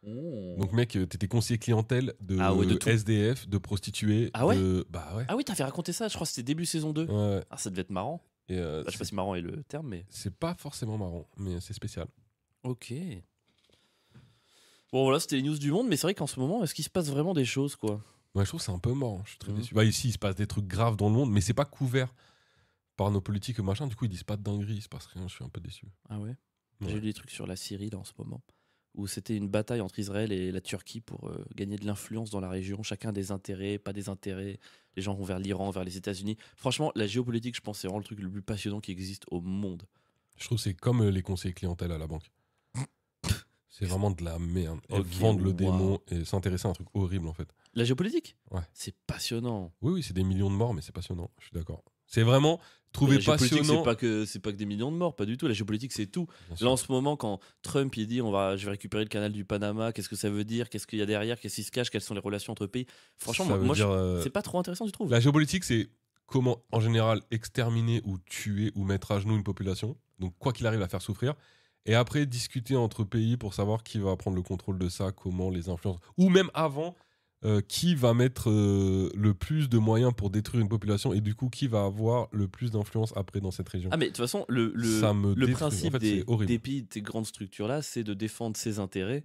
Donc, mec, t'étais conseiller clientèle de, Ah ouais, de tout. SDF, de prostituées. Ah ouais Bah ouais. Ah oui, t'as fait raconter ça, je crois que c'était début saison 2. Ouais. Ah, ça devait être marrant. Et, Bah, je sais pas si marrant est le terme, mais. c'est pas forcément marrant, mais c'est spécial. Ok. Bon, voilà, c'était les news du monde, mais c'est vrai qu'en ce moment, est-ce qu'il se passe vraiment des choses, quoi? Ouais, je trouve que c'est un peu mort. Je suis très Mhm. déçu. Bah, ici, il se passe des trucs graves dans le monde, mais c'est pas couvert par nos politiques et machin. Du coup, ils disent pas de dinguerie, il se passe rien. Je suis un peu déçu. Ah ouais? Ouais. J'ai lu des trucs sur la Syrie, là, en ce moment, où c'était une bataille entre Israël et la Turquie pour gagner de l'influence dans la région. Chacun des intérêts, pas des intérêts. Les gens vont vers l'Iran, vers les États-Unis. Franchement, la géopolitique, je pense, c'est vraiment le truc le plus passionnant qui existe au monde. Je trouve que c'est comme les conseillers clientèle à la banque. C'est vraiment de la merde. Et Ok, vendre le wow. démon et s'intéresser à un truc horrible, en fait. La géopolitique? Ouais. C'est passionnant. Oui, oui, c'est des millions de morts, mais c'est passionnant. Je suis d'accord. C'est vraiment trouver La géopolitique, passionnant. c'est pas que des millions de morts, pas du tout. La géopolitique, c'est tout. Bien sûr. Là, en ce moment, quand Trump il dit je vais récupérer le canal du Panama, qu'est-ce que ça veut dire? Qu'est-ce qu'il y a derrière? Qu'est-ce qui se cache? Quelles sont les relations entre pays? Franchement, Ça veut moi, dire, c'est pas trop intéressant, je trouve. la géopolitique, c'est comment, en général, exterminer ou tuer ou mettre à genoux une population. Donc, quoi qu'il arrive, à faire souffrir. Et après, discuter entre pays pour savoir qui va prendre le contrôle de ça, comment les influences. Ou même avant, qui va mettre le plus de moyens pour détruire une population et du coup, qui va avoir le plus d'influence après dans cette région. Ah, mais de toute façon, Ça me le détruit. principe En fait, c'est horrible. des pays, de ces grandes structures-là, c'est de défendre ses intérêts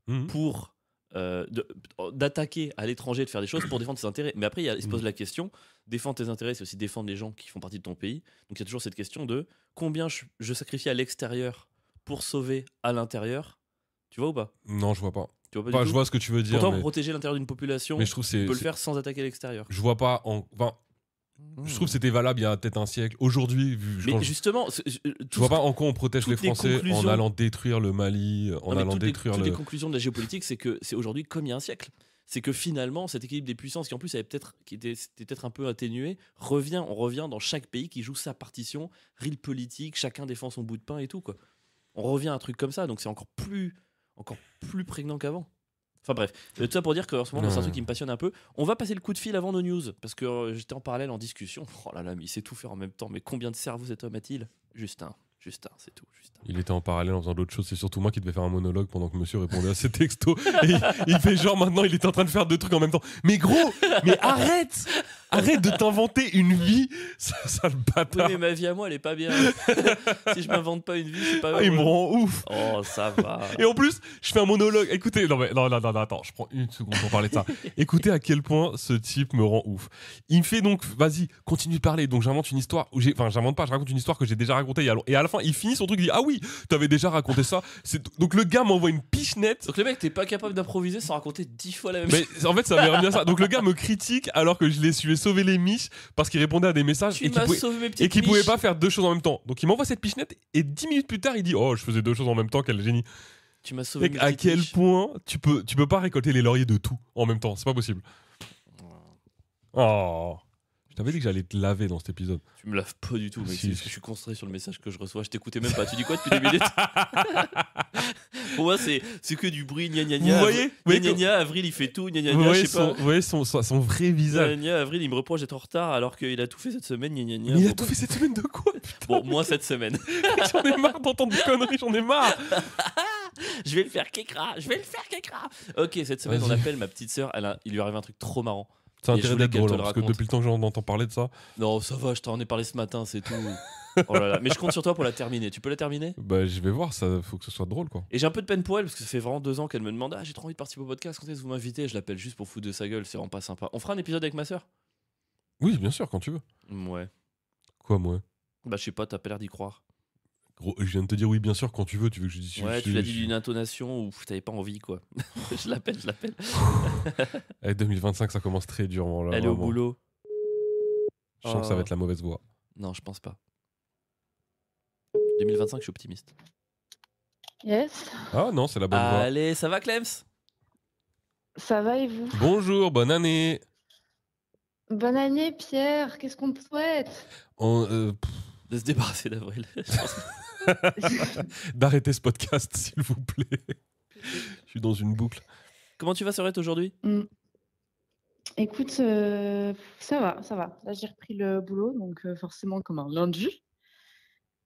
Mhm. pour d'attaquer à l'étranger, de faire des choses pour défendre ses intérêts. Mais après, il se pose la question, défendre tes intérêts, c'est aussi défendre les gens qui font partie de ton pays. Donc il y a toujours cette question de combien je sacrifie à l'extérieur pour sauver à l'intérieur. Tu vois ou pas? Non, je vois pas. Tu vois pas Enfin, du je tout. vois ce que tu veux dire, Pourtant, mais, pour protéger l'intérieur d'une population, mais je trouve que tu peux le c'est- faire sans attaquer l'extérieur. je vois pas enfin, je trouve que c'était valable il y a peut-être un siècle. Aujourd'hui, Mais justement, je vois pas en quoi on protège les toutes les Français en conclusions- allant détruire le Mali, en Non, mais allant toutes les détruire conclusions de la géopolitique, c'est que c'est aujourd'hui comme il y a un siècle. C'est que finalement, cet équilibre des puissances, qui en plus c'était peut-être un peu atténué, on revient dans chaque pays qui joue sa partition, real politique, chacun défend son bout de pain et tout, quoi. On revient à un truc comme ça, donc c'est encore plus prégnant qu'avant. Enfin bref, tout ça pour dire qu'en ce moment, c'est un truc qui me passionne un peu. On va passer le coup de fil avant nos news, parce que j'étais en parallèle en discussion. Oh là là, mais il sait tout faire en même temps. Mais combien de cerveaux cet homme a-t-il? Justin, c'est tout. Justin. Il était en parallèle en faisant d'autres choses. C'est surtout moi qui devais faire un monologue pendant que monsieur répondait à ses textos. Et il fait genre maintenant, il était en train de faire deux trucs en même temps. Mais gros, mais arrête de t'inventer une vie, sale Oui, bâtard. mais ma vie à moi, elle est pas bien. Si je m'invente pas une vie, c'est pas Ah, il me heureux. rend ouf. Oh, ça va. Et en plus, je fais un monologue. Écoutez, non, attends, je prends une seconde pour parler de ça. Écoutez à quel point ce type me rend ouf. Il me fait donc, vas-y, continue de parler. Donc j'invente une histoire j'invente pas, je raconte une histoire que j'ai déjà racontée il y a longtemps. Et à la fin, il finit son truc, il dit, ah oui, t'avais déjà raconté ça. Donc le gars m'envoie une pichenette. Donc le mec, t'es pas capable d'improviser sans raconter 10 fois la même Mais chose. en fait, ça m'est revenu à ça. Donc le gars me critique alors que je lui ai sauvé les miches parce qu'il répondait à des messages Tu et qu'il m'as pouvait, sauvé mes petites et qu'il pouvait miches. pas faire deux choses en même temps. Donc il m'envoie cette pichenette et 10 minutes plus tard, il dit, oh, je faisais deux choses en même temps, quel génie. Tu m'as sauvé Mec, mes à petites quel miches. point tu peux pas récolter les lauriers de tout en même temps, c'est pas possible. Oh, je t'avais dit que j'allais te laver dans cet épisode. Tu me laves pas du tout, mec. Si. C'est parce que je suis concentré sur le message que je reçois. Je t'écoutais même pas. Tu dis quoi depuis 2 minutes? Pour moi, c'est que du bruit. Gna gna gna. Vous voyez Gna gna gna. Avril, il fait tout. Gna gna Vous gna. Je voyez, sais pas. vous voyez son vrai Gna visage. gna. Avril, il me reproche d'être en retard alors qu'il a tout fait cette semaine. Gna gna gna. Mais il a Bon, tout fait cette semaine de quoi? Bon, moi cette semaine. J'en ai marre d'entendre des conneries, j'en ai marre. Je vais le faire kékra. Ok, cette semaine, on Vas-y. appelle ma petite sœur. Il lui arrive un truc trop marrant. C'est Et je intérêt voulais d'être qu'elle drôle, te hein, le parce que raconte. depuis le temps que j'en entends parler de ça, Non, ça va, je t'en ai parlé ce matin, c'est tout. Oh là là. Mais je compte sur toi pour la terminer. Tu peux la terminer? bah je vais voir, ça faut que ce soit drôle quoi. Et j'ai un peu de peine pour elle parce que ça fait vraiment 2 ans qu'elle me demande: ah, j'ai trop envie de participer au podcast, quand est-ce que vous m'invitez? Je l'appelle juste pour foutre de sa gueule, c'est vraiment pas sympa. On fera un épisode avec ma sœur? Oui, bien sûr, quand tu veux. Ouais. Quoi, moi? Bah, je sais pas, t'as pas l'air d'y croire. Gros, je viens de te dire oui, bien sûr, quand tu veux, tu veux que je dise. Ouais, tu l'as dit d'une intonation où t'avais pas envie, quoi. je l'appelle. Avec 2025, ça commence très durement là. Elle est au vraiment. boulot. Je sens que ça va Oh. être la mauvaise voie. Non, je pense pas. 2025, je suis optimiste. Yes, Ah non, c'est la bonne voie. Allez, ça va, Clems? ça va et vous? Bonjour, bonne année. Bonne année Pierre, qu'est-ce qu'on te souhaite? De se débarrasser d'Avril. D'arrêter ce podcast, s'il vous plaît. Je suis dans une boucle. Comment tu vas, Sorette, aujourd'hui? Écoute, ça va. Là j'ai repris le boulot, donc forcément comme un lundi.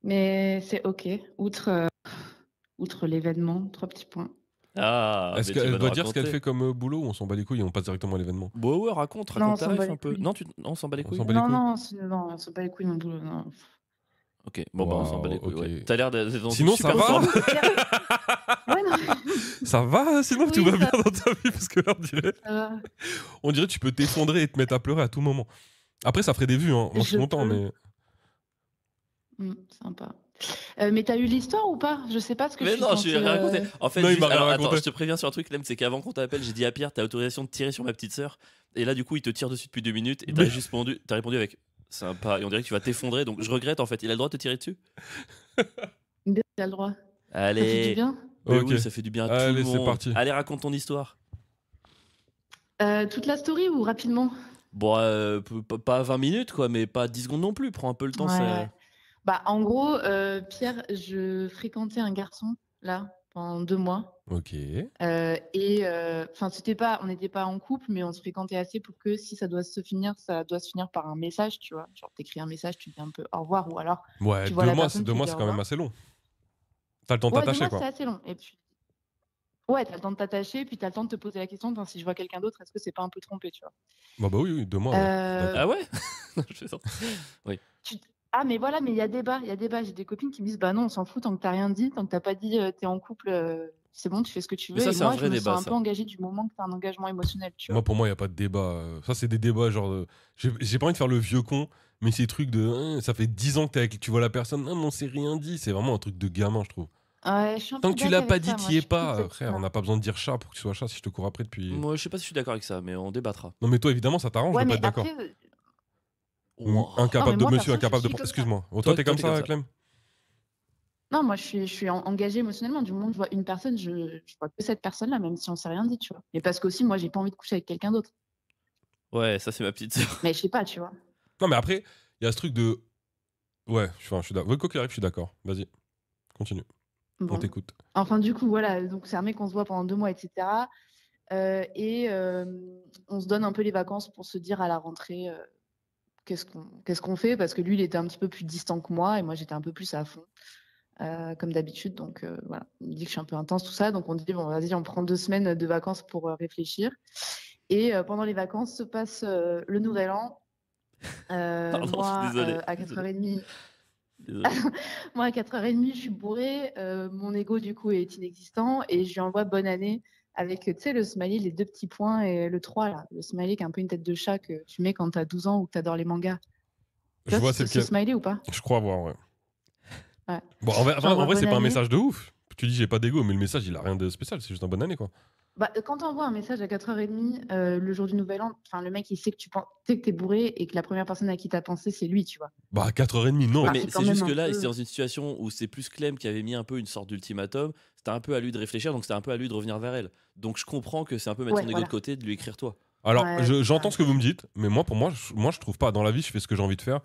Mais c'est ok, outre l'événement, 3 petits points. Ah, Est-ce mais tu qu'elle vas doit nous dire ce qu'elle raconter. fait comme boulot ou on s'en bat les couilles et on passe directement à l'événement? Bon, ouais, raconte Non, on ta s'en ref bat les un peu. couilles. Non, on s'en bat les On couilles. s'en bat les couilles. Non, on s'en bat les couilles mon boulot, non. Ok, bon, bah, on s'en bat les couilles. Wow, ok. Ouais. T'as l'air d'être dans une Sinon, ça super va forme. Ouais, non, Ça va, sinon Oui, tout va ça bien dans ta vie parce que là ça va. on dirait que tu peux t'effondrer et te mettre à pleurer à tout moment. Après, ça ferait des vues, hein. Moi je suis Je content, peux. mais. Sympa. Mais t'as eu l'histoire ou pas? Je sais pas ce que Mais je non, suis je vais censée, raconter. En fait, Non, il juste- m'a rien alors, raconté. attends, je te préviens sur un truc, Clem, c'est qu'avant qu'on t'appelle, j'ai dit à Pierre, t'as autorisation de tirer sur ma petite sœur. Et là, du coup, il te tire dessus depuis 2 minutes et Mais- t'as répondu avec sympa. Et on dirait que tu vas t'effondrer, donc je regrette en fait. Il a le droit de te tirer dessus? Bien, t'as le droit. Ça fait du Allez. bien. Mais Ok. oui, ça fait du bien à tout Allez, le c'est monde. parti. Allez, raconte ton histoire. Toute la story ou rapidement? Bon, pas 20 minutes, quoi, mais pas 10 secondes non plus. Prends un peu le temps. Ouais. Bah, en gros, Pierre, je fréquentais un garçon, là, pendant 2 mois. Ok. Enfin, on n'était pas en couple, mais on se fréquentait assez pour que si ça doit se finir par un message, tu vois. Genre, t'écris un message, tu dis un peu au revoir, ou alors. Ouais, Tu vois 2 la mois, personne, deux tu mois dis c'est au quand même revoir. assez long. T'as le temps de Ouais, 2 t'attacher mois, quoi. c'est assez long. Et puis, ouais, t'as le temps de t'attacher, puis t'as le temps de te poser la question, enfin, si je vois quelqu'un d'autre, est-ce que c'est pas un peu trompé, tu vois. Bah oui, 2 mois. ouais. Euh, Ah ouais? Non, je fais ça. Ah, mais voilà, mais il y a débat. J'ai des copines qui me disent, bah non, on s'en fout tant que t'as rien dit, tant que t'as pas dit t'es en couple, c'est bon, tu fais ce que tu veux. Mais ça, Et c'est un moi, je vrai me débat, sens un ça. peu engagée du moment que t'as un engagement émotionnel, tu vois. Moi, pour moi, il n'y a pas de débat. Ça, c'est des débats genre. J'ai pas envie de faire le vieux con, mais ces trucs de. Ça fait 10 ans que t'es avec. Tu vois la personne, non, mais on s'est rien dit. C'est vraiment un truc de gamin, je trouve. Ouais, je suis un Tant peu que tu d'accord l'as pas avec dit, ça, moi, t'y je es suis plus de pas. cette Frère, on team-là. n'a pas besoin de dire chat pour que tu sois chat si je te cours après depuis. Moi, je sais pas si je suis d'accord avec ça, mais on débattra. Non, mais toi, évidemment, ça t'arrange Ouais, de pas mais être d'accord. après, Wow. non, mais Incapable de moi, monsieur, perso, je incapable de. suis comme ça. Excuse-moi. Oh, Toi, toi, t'es toi, comme t'es comme ça, ça. Clem? Non, moi, je suis engagée émotionnellement. Du moment que je vois une personne, je vois que cette personne-là, même si on s'est rien dit, tu vois. Mais parce qu'aussi, moi, j'ai pas envie de coucher avec quelqu'un d'autre. Ouais, ça c'est ma petite sœur. Mais je sais pas, tu vois. Non, mais après, il y a ce truc de. Ouais, je suis d'accord. Quoi qu'il arrive, je suis d'accord. Vas-y, continue. On Bon. t'écoute. Enfin, du coup, voilà. Donc, c'est un mec qu'on se voit pendant 2 mois, etc. On se donne un peu les vacances pour se dire à la rentrée qu'est-ce qu'on fait, parce que lui, il était un petit peu plus distant que moi et moi, j'étais un peu plus à fond, comme d'habitude. Donc, voilà. Il me dit que je suis un peu intense, tout ça. Donc, on dit, bon, vas-y, on prend 2 semaines de vacances pour réfléchir. Et pendant les vacances se passe le nouvel an. Pardon, je suis Moi, désolé. à Désolé. 4h30, Désolé. moi, à 4h30, je suis bourrée. Mon ego, du coup, est inexistant. Et je lui envoie bonne année avec, tu sais, le smiley, les 2 petits points et le 3, là. Le smiley qui a un peu une tête de chat que tu mets quand t'as 12 ans ou que t'adores les mangas. Tu Je vois vois c'est ce lequel. smiley ou pas? Je crois voir, ouais. Ouais. Bon, en vrai, J'envoie en vrai, c'est bonne pas un année. message de ouf. Tu dis j'ai pas d'ego, mais le message il a rien de spécial, c'est juste un bonne année quoi. Bah, quand t'envoies un message à 4h30, le jour du nouvel an, enfin, le mec, il sait que tu sais que t'es bourré et que la première personne à qui t'as pensé, c'est lui, tu vois. Bah, à 4h30, non. Ouais, Bah, mais c'est quand c'est juste même que un là, peu. c'était dans une situation où c'est plus Clem qui avait mis un peu une sorte d'ultimatum. C'était un peu à lui de réfléchir, donc c'était un peu à lui de revenir vers elle. Donc je comprends que c'est un peu mettre Ouais, son ego voilà. de côté, de lui écrire toi. Alors, Ouais, c'est j'entends ça. ce que vous me dites, mais moi, pour moi, je trouve pas. Dans la vie, je fais ce que j'ai envie de faire.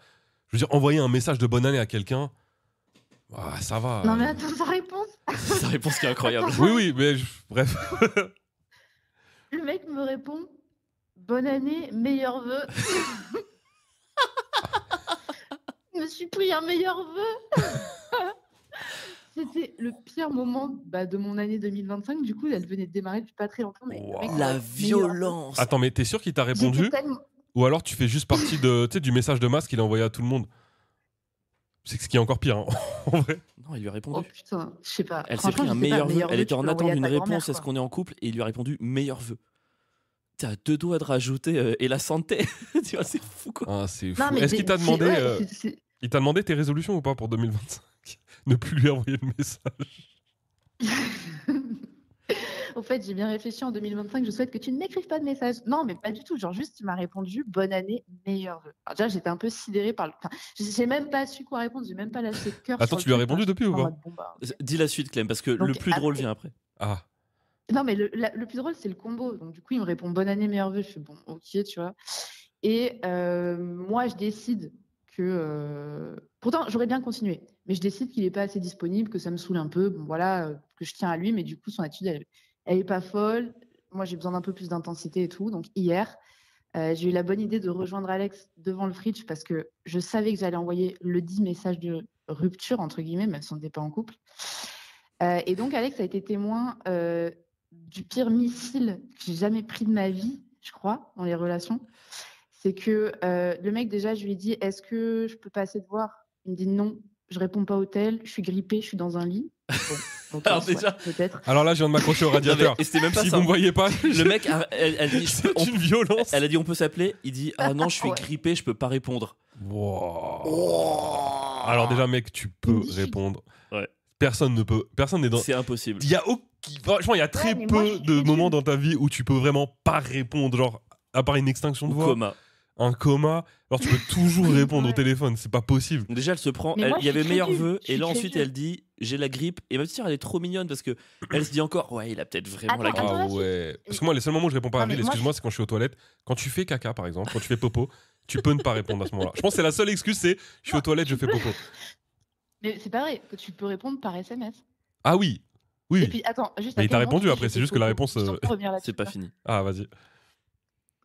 Je veux dire, envoyer un message de bonne année à quelqu'un, ah, ça va. Non, mais attends, sa réponse. C'est sa réponse qui est incroyable. Attends. Oui, oui, mais bref. Le mec me répond bonne année, meilleurs vœux. Je me suis pris un meilleur vœu. C'était le pire moment de mon année 2025. Du coup, elle venait de démarrer depuis pas très longtemps. Mais le mec, Wow. La meilleur vœu. violence. Attends, mais t'es sûr qu'il t'a répondu J'étais tellement. ou alors tu fais juste partie de, tu sais, du message de masse qu'il a envoyé à tout le monde? C'est ce qui est encore pire, hein, en vrai. Non, il lui a Oh répondu. putain, je sais pas. Elle s'est Franchement, pris un je sais pas, meilleur vœu. meilleur Elle vœu, était tu en peux l'envoyer attente à d'une ta grand-mère, réponse. Est-ce quoi. qu'on est en couple? Et il lui a répondu meilleur vœu. T'es à 2 doigts de rajouter et la santé. Tu vois, c'est fou quoi. Ah, c'est fou. Non, mais Est-ce qu'il t'a c'est- demandé, ouais, il t'a demandé tes résolutions ou pas pour 2025? Ne plus lui envoyer de message. Au fait, j'ai bien réfléchi en 2025. Je souhaite que tu ne m'écrives pas de message. Non, mais pas du tout. Genre, juste, tu m'as répondu bonne année, meilleur vœu. Alors, déjà, j'étais un peu sidérée par le. Enfin, j'ai même pas su quoi répondre. J'ai même pas lâché de cœur. Attends, sur tu lui as le truc. répondu Enfin, depuis ou j'étais en pas? mode, bon, bah, ok. Dis la suite, Clem, parce que le Donc, plus drôle après. vient après. Ah, Non, mais le plus drôle, c'est le combo. Donc, du coup, il me répond bonne année, meilleur vœu. Je fais bon, ok, tu vois. Et moi, je décide que. Pourtant, j'aurais bien continué. Mais je décide qu'il n'est pas assez disponible, que ça me saoule un peu. Bon, voilà, que je tiens à lui. Mais du coup, son attitude, elle est pas folle. Moi, j'ai besoin d'un peu plus d'intensité et tout. Donc, hier, j'ai eu la bonne idée de rejoindre Alex devant le fridge parce que je savais que j'allais envoyer le dit message de rupture, entre guillemets, même si on n'était pas en couple. Et donc, Alex a été témoin du pire missile que j'ai jamais pris de ma vie, je crois, dans les relations. C'est que le mec, déjà, je lui ai dit, est-ce que je peux passer te voir? Il me dit non, je réponds pas au tel, je suis grippée, je suis dans un lit. Bon, ok, Alors soit, déjà- peut-être. alors là, je viens de m'accrocher au Non, mais- radiateur. et c'était même pas Si ça. vous me voyez pas, Le mec, elle dit, c'est une violence. elle a dit on peut s'appeler. Il dit ah non, je suis Ouais. grippé, je peux pas répondre. Wow. Alors déjà, mec, tu peux répondre. Ouais. Personne n'est dans. C'est impossible. Il y a franchement, il y a très mais moi, je peu suis de crédule. moments dans ta vie où tu peux vraiment pas répondre, genre à part une extinction de Ou voix, coma. un coma. Alors tu peux toujours répondre au Ouais. téléphone, c'est pas possible. Donc déjà, elle se prend. Mais moi, Il y je avait suis meilleur crédule, vœu. je Et suis là, ensuite, crédule. elle dit j'ai la grippe. Et même si elle est trop mignonne parce que elle se dit encore ouais, il a peut-être vraiment la Attends, grippe. attends. Ah la ouais. Parce que moi, les seuls moments où je réponds pas à Non, mais Avril, moi, excuse-moi, c'est quand je suis aux toilettes. Quand tu fais caca, par exemple, quand tu fais popo, tu peux ne pas répondre à ce moment-là. Je pense que c'est la seule excuse, c'est je suis aux toilettes, je fais popo. Mais c'est pas vrai, que tu peux répondre par SMS. Ah oui, oui. Et puis, attends, juste. Mais à il t'a quel moment répondu tu dis après, j'ai c'est fait juste que la popo? réponse, Je peux revenir là-dessus, C'est pas quoi. fini. Ah vas-y.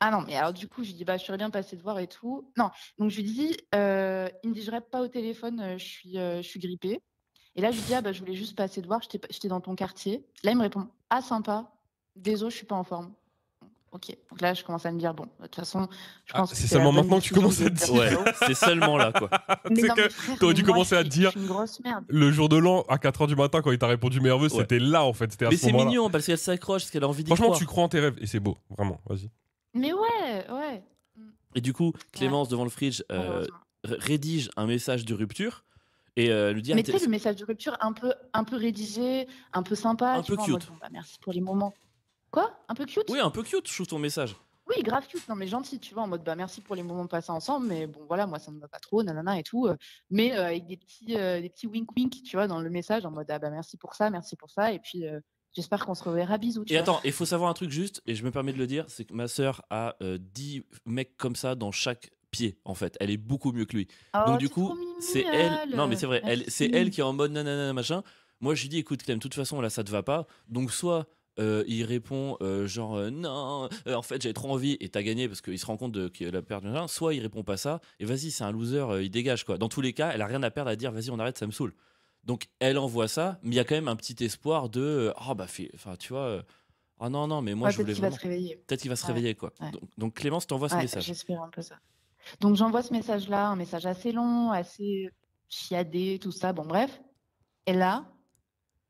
Ah non, mais alors du coup, je lui dis, bah, je serais bien passé te voir et tout. Non, donc je lui dis, il me dit, je reste pas au téléphone, je suis grippée. Et là, je lui dis, ah bah, je voulais juste passer te voir, j'étais dans ton quartier. Là, il me répond, ah sympa, désolé, je suis pas en forme. Ok, donc là, je commence à me dire, bon, de toute façon, je Ah, pense c'est que c'est seulement la bonne maintenant que tu décision commences à de te dire dire. Ouais, ciao. c'est seulement là quoi. Mais Tu sais non, que mais frère, t'aurais mais dû moi, commencer à je te suis dire une grosse merde. le jour de l'an à 4h du matin quand il t'a répondu merveilleux, Ouais. c'était là en fait, c'était à Mais ce c'est moment-là. mignon parce qu'elle s'accroche, parce qu'elle a envie d'y Franchement, croire. tu crois en tes rêves et c'est beau, vraiment. Vas-y. Mais ouais. Et du coup, Clémence devant le fridge Heureusement. rédige un message de rupture. et lui dire Mais tu sais, le message de rupture un peu rédigé, un peu sympa, un tu peu vois, en mode cute. bon, bah, merci pour les moments. Quoi? Un peu cute? Oui, un peu cute, je trouve ton message. Oui, grave cute, non mais gentil, tu vois, en mode bah merci pour les moments passés ensemble, mais bon voilà, moi ça me va pas trop, nanana et tout. Mais avec des petits wink wink, tu vois, dans le message, en mode ah bah merci pour ça, et puis j'espère qu'on se reverra, bisous, tu Et vois. attends, il faut savoir un truc juste, et je me permets de le dire, c'est que ma sœur a 10 mecs comme ça dans chaque pied, en fait. Elle est beaucoup mieux que lui. Donc Oh, du t'es trop coup, c'est elle. Non, mais mignonne. c'est vrai, c'est elle Merci. qui est en mode nanana machin. Moi, je lui dis, écoute, Clem, de toute façon, là, ça te va pas. Donc soit il répond genre non, en fait, j'avais trop envie, et t'as gagné parce qu'il se rend compte qu'il a perdu. Soit il répond pas ça, et vas-y, c'est un loser, il dégage quoi. Dans tous les cas, elle a rien à perdre à dire, vas-y, on arrête, ça me saoule. Donc elle envoie ça, mais il y a quand même un petit espoir de, ah bah, enfin, tu vois. Ah non, non, mais moi Ouais, je voulais peut-être qu'il va vraiment. se réveiller. Peut-être qu'il va se Ouais, réveiller, quoi. ouais. Donc Clémence t'envoie ce Ouais, message. j'espère un peu ça. Donc j'envoie ce message-là, un message assez long, assez chiadé, tout ça, bon bref. Et là,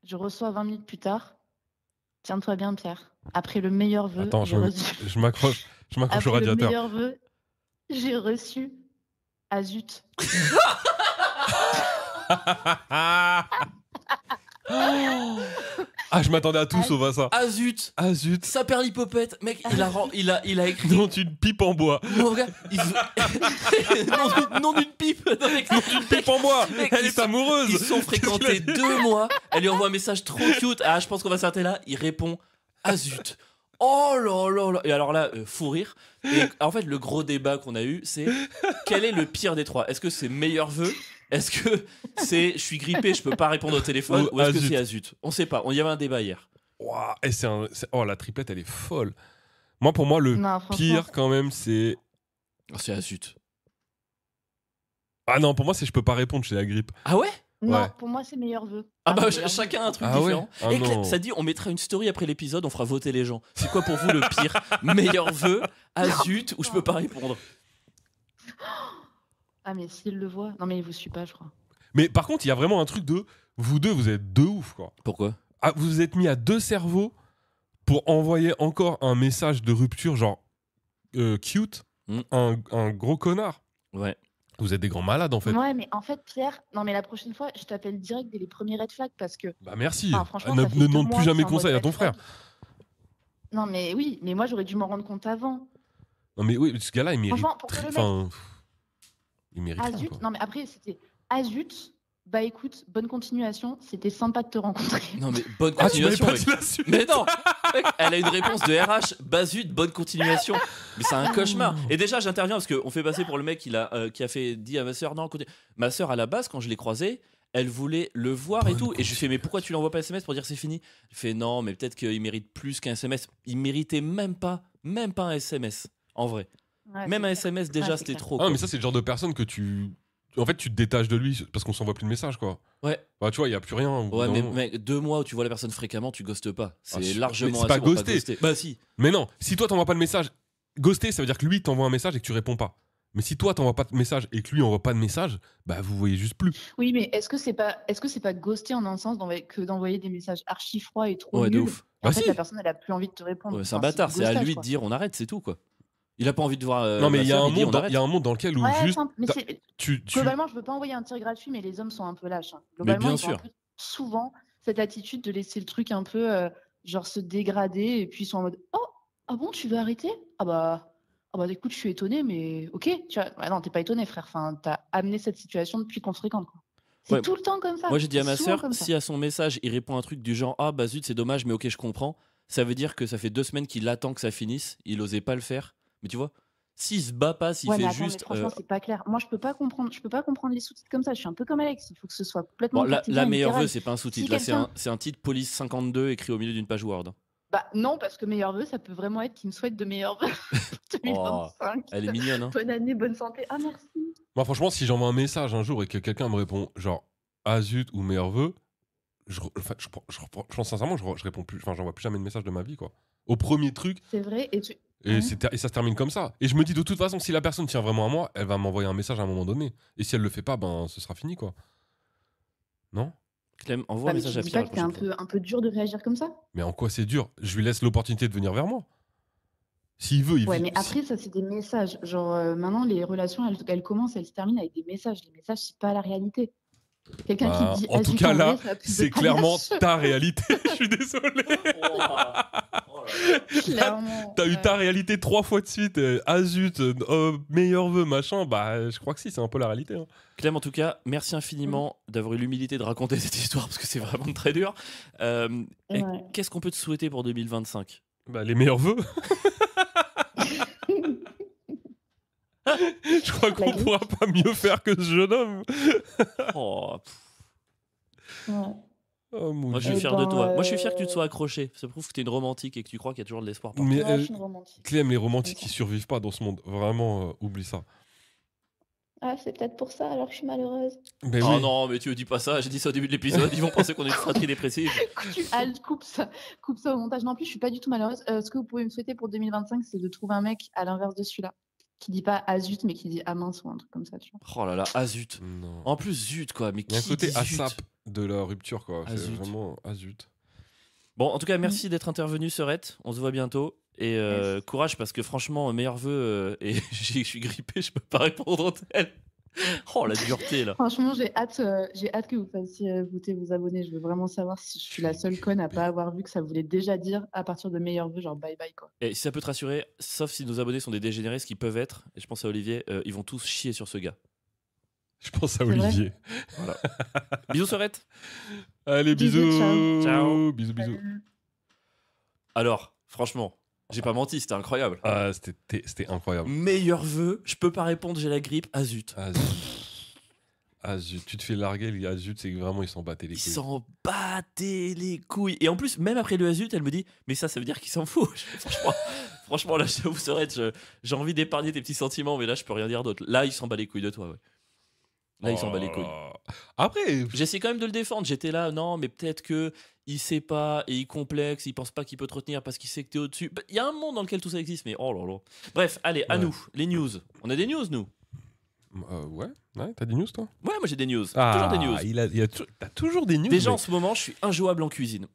je reçois 20 minutes plus tard, tiens-toi bien Pierre, après le meilleur vœu, Attends, j'ai reçu... je m'accroche au Après le radiateur. meilleur vœu, j'ai reçu... Ah zut. Ah, je m'attendais à tout sauf à ça. Ah zut, Ah zut. ça perd l'hypopète, mec, il a écrit. Dont une pipe en bois. Mon gars, nom d'une pipe. Non, mec, Une pipe en bois. Mec, Elle ils est sont- amoureuse. Ils se sont fréquentés 2 mois. Elle lui envoie un message trop cute. Ah, je pense qu'on va s'arrêter là. Il répond ah zut. Oh là là là. Et alors là, fou rire. Et en fait, le gros débat qu'on a eu, c'est quel est le pire des trois? Est-ce que c'est meilleur vœu? Est-ce que c'est je suis grippé, je peux pas répondre au téléphone? Oh, Ou est-ce que ah, zut. c'est ah zut? On sait pas. Il y avait un débat hier. Ouah, et oh, la triplette, elle est folle. Moi, pour moi, le Non, franchement, pire, quand même, c'est. Oh, c'est ah zut. Ah non, pour moi, c'est je peux pas répondre, j'ai la grippe. Ah ouais? non, Ouais. pour moi c'est meilleur vœu. Ah bah meilleur vœu. chacun un truc Ah ouais? différent. Ah Et non. ça dit on mettra une story après l'épisode, on fera voter les gens. C'est quoi pour vous le pire? Meilleur vœu, ah zut, ou je peux pas répondre? Ah mais s'il le voit... Non mais il vous suit pas, je crois. Mais par contre, il y a vraiment un truc de. Vous deux, vous êtes deux ouf, quoi. Pourquoi? Ah, vous vous êtes mis à deux cerveaux pour envoyer encore un message de rupture, genre cute, Mm. un gros connard. Ouais. Vous êtes des grands malades, en fait. Ouais, mais en fait, Pierre, non mais la prochaine fois, je t'appelle direct dès les premiers red flags parce que... Bah merci. Enfin, franchement, Ne ça fait ne 2 demande mois plus que jamais c'est en mode conseil à red ton frère. flag. Non mais oui, mais moi j'aurais dû m'en rendre compte avant. Non mais oui, ce gars-là, il mérite. Franchement, pour que le mec- Enfin, il mérite Ah rien, zut, quoi. non mais après c'était ah zut, bah écoute, bonne continuation, c'était sympa de te rencontrer. Non mais bonne Ah, tu m'avais continuation. pas mec. dit la suite. Mais non, mec, elle a une réponse de RH, bah zut, bonne continuation. Mais c'est un cauchemar. Et déjà, j'interviens parce qu'on fait passer pour le mec qui a fait dit à ma sœur non, continue. Ma sœur à la base, quand je l'ai croisée, elle voulait le voir et Bonne tout. Et je lui fais mais pourquoi tu l'envoies pas SMS pour dire c'est fini? Il fait non, mais peut-être qu'il mérite plus qu'un SMS. Il méritait même pas un SMS en vrai. Ouais, Même c'est un clair. SMS déjà Ouais, c'est c'était clair. trop. Ah, quoi. mais ça, c'est le genre de personne que tu. En fait, tu te détaches de lui parce qu'on s'envoie plus de messages, quoi. Ouais. Bah, tu vois, il y a plus rien. au bout Ouais, d'un mais moment. mec, 2 mois où tu vois la personne fréquemment, tu ghostes pas. C'est mais largement c'est pas assez pour ghoster. Bah si. Mais non, si toi t'envoies pas de message, ghoster, ça veut dire que lui t'envoie un message et que tu réponds pas. Mais si toi t'envoies pas de message et que lui envoie pas de message, bah vous voyez juste plus. Oui, mais est-ce que c'est pas ghoster en un sens que d'envoyer des messages archi froids et trop Ouais, de nuls ouf. et en Bah fait si. la personne elle a plus envie de te répondre. Ouais, c'est un Enfin, bâtard, du c'est à ghostage, lui de quoi. dire on arrête, c'est tout quoi. Il a pas envie de voir. non mais ma il y a sœur, un dit, monde, on dans, arrête. il y a un monde dans lequel où Ouais, juste mais t'as- c'est tu globalement, je veux pas envoyer un tir gratuit, mais les hommes sont un peu lâches. Hein. Mais Globalement, bien ils ont un sûr. peu souvent cette attitude de laisser le truc un peu genre se dégrader et puis ils sont en mode oh ah bon tu veux arrêter ah bah écoute je suis étonnée mais ok tu vois ah non t'es pas étonné frère enfin t'as amené cette situation depuis qu'on se fréquente quoi. C'est Ouais. tout le temps comme ça. Moi j'ai dit à C'est ma souvent sœur, comme ça. si à son message il répond un truc du genre ah bah zut c'est dommage mais ok je comprends, ça veut dire que ça fait 2 semaines qu'il attend que ça finisse, il osait pas le faire. Mais tu vois, s'il se bat pas, s'il Ouais, mais fait attends, mais juste. franchement, c'est pas clair. Moi, je peux pas comprendre les sous-titres comme ça. Je suis un peu comme Alex. Il faut que ce soit complètement Bon, la cartésien et meilleure littéral. vœu c'est pas un sous-titre, Si là quelqu'un- c'est un titre police 52 écrit au milieu d'une page Word. Bah non, parce que meilleur vœu, ça peut vraiment être qu'il me souhaite de meilleurs vœux pour 2025. Elle est mignonne hein. Bonne année, bonne santé. Ah merci. Moi franchement, si j'envoie un message un jour et que quelqu'un me répond genre ah zut ou meilleur vœu, je pense sincèrement je réponds plus, enfin j'envoie plus jamais de message de ma vie quoi. Au premier truc C'est vrai. Et tu... et, Mhm. et ça se termine comme ça. Et je me dis de toute façon si la personne tient vraiment à moi, elle va m'envoyer un message à un moment donné. Et si elle le fait pas, ben ce sera fini quoi. Non? Clem, envoie Ouais, un mais message tu à dis Pierre pas la que t'es un prochaine fois. peu dur de réagir comme ça? Mais en quoi c'est dur? Je lui laisse l'opportunité de venir vers moi. S'il veut, il Ouais, vit- mais après, ça, c'est des messages. Genre, maintenant, les relations, elles commencent, elles se terminent avec des messages. Les messages, c'est pas la réalité. Quelqu'un Bah, qui dit en tout Azut cas, là, vrai, ça a plus de c'est clairement panache. ta réalité. Je suis désolé. Oh là là. Clairement. T'as eu ouais. ta réalité 3 fois de suite. Ah zut, meilleur vœu, machin. Bah, je crois que si, c'est un peu la réalité. Hein. Clem, en tout cas, merci infiniment d'avoir eu l'humilité de raconter cette histoire parce que c'est vraiment très dur. Et Ouais. qu'est-ce qu'on peut te souhaiter pour 2025? Bah, les meilleurs vœux. Je crois qu'on grippe. pourra pas mieux faire que ce jeune homme. Oh, Ouais. Oh mon moi, je dieu. suis Eh fier de ben, toi. Moi, je suis fier que tu te sois accroché. Ça prouve que t'es une romantique et que tu crois qu'il y a toujours de l'espoir. partout. Mais Ouais, je suis une romantique. Clem, les romantiques, ils survivent pas dans ce monde. Vraiment, oublie ça. Ah, c'est peut-être pour ça alors que je suis malheureuse. Mais Oh oui. non, mais tu me dis pas ça. J'ai dit ça au début de l'épisode. Ils vont penser qu'on est une fratrie dépressive. Coupe ça au montage. Non plus, je suis pas du tout malheureuse. Ce que vous pouvez me souhaiter pour 2025, c'est de trouver un mec à l'inverse de celui-là, qui dit pas azut, mais qui dit ah mince ou un truc comme ça, tu vois. Oh là là, ah zut. Non. En plus, zut quoi. Mais Il y a un qui côté dit zut? ASAP de la rupture, quoi. Ah, C'est zut. vraiment zut. Bon, en tout cas, merci d'être intervenu, Serette. On se voit bientôt. Et Yes. courage parce que franchement, meilleur vœu. Et je suis grippé, je peux pas répondre au tel. Oh la dureté là. Franchement, j'ai hâte que vous fassiez voter vos abonnés. Je veux vraiment savoir si je suis la seule conne à pas avoir vu que ça voulait déjà dire à partir de meilleurs vœux, genre bye bye quoi. Et si ça peut te rassurer, sauf si nos abonnés sont des dégénérés, ce qu'ils peuvent être, et je pense à Olivier, ils vont tous chier sur ce gars. Je pense à C'est vrai Olivier. Bisous, Serette. Allez, Bisous, bisous. ciao. Ciao. Bisous, bisous. Alors, franchement, j'ai pas menti, c'était incroyable. Ah, c'était incroyable. Meilleur vœu, je peux pas répondre, j'ai la grippe. Ah zut. Ah zut. Ah zut. Tu te fais larguer, les zut, c'est que vraiment ils s'en battaient les Il couilles. s'en battait les couilles. Et en plus, même après le azut, elle me dit mais ça veut dire qu'il s'en fout. Franchement, là, je vous Serette, j'ai envie d'épargner tes petits sentiments, mais là, je peux rien dire d'autre. Là, il s'en bat les couilles de toi, ouais. Là, il s'en bat les couilles. Après, J'essaie quand même de le défendre. J'étais là, non, mais peut-être que il sait pas et il complexe, il pense pas qu'il peut te retenir parce qu'il sait que t'es au-dessus. Bah, il y a un monde dans lequel tout ça existe, mais oh là là. Bref, allez, à Ouais. nous, les news. On a des news, nous. ouais, t'as des news toi? Ouais, moi j'ai des news. Toujours des news. T'as toujours des news. Déjà, mais- en ce moment, je suis injouable en cuisine.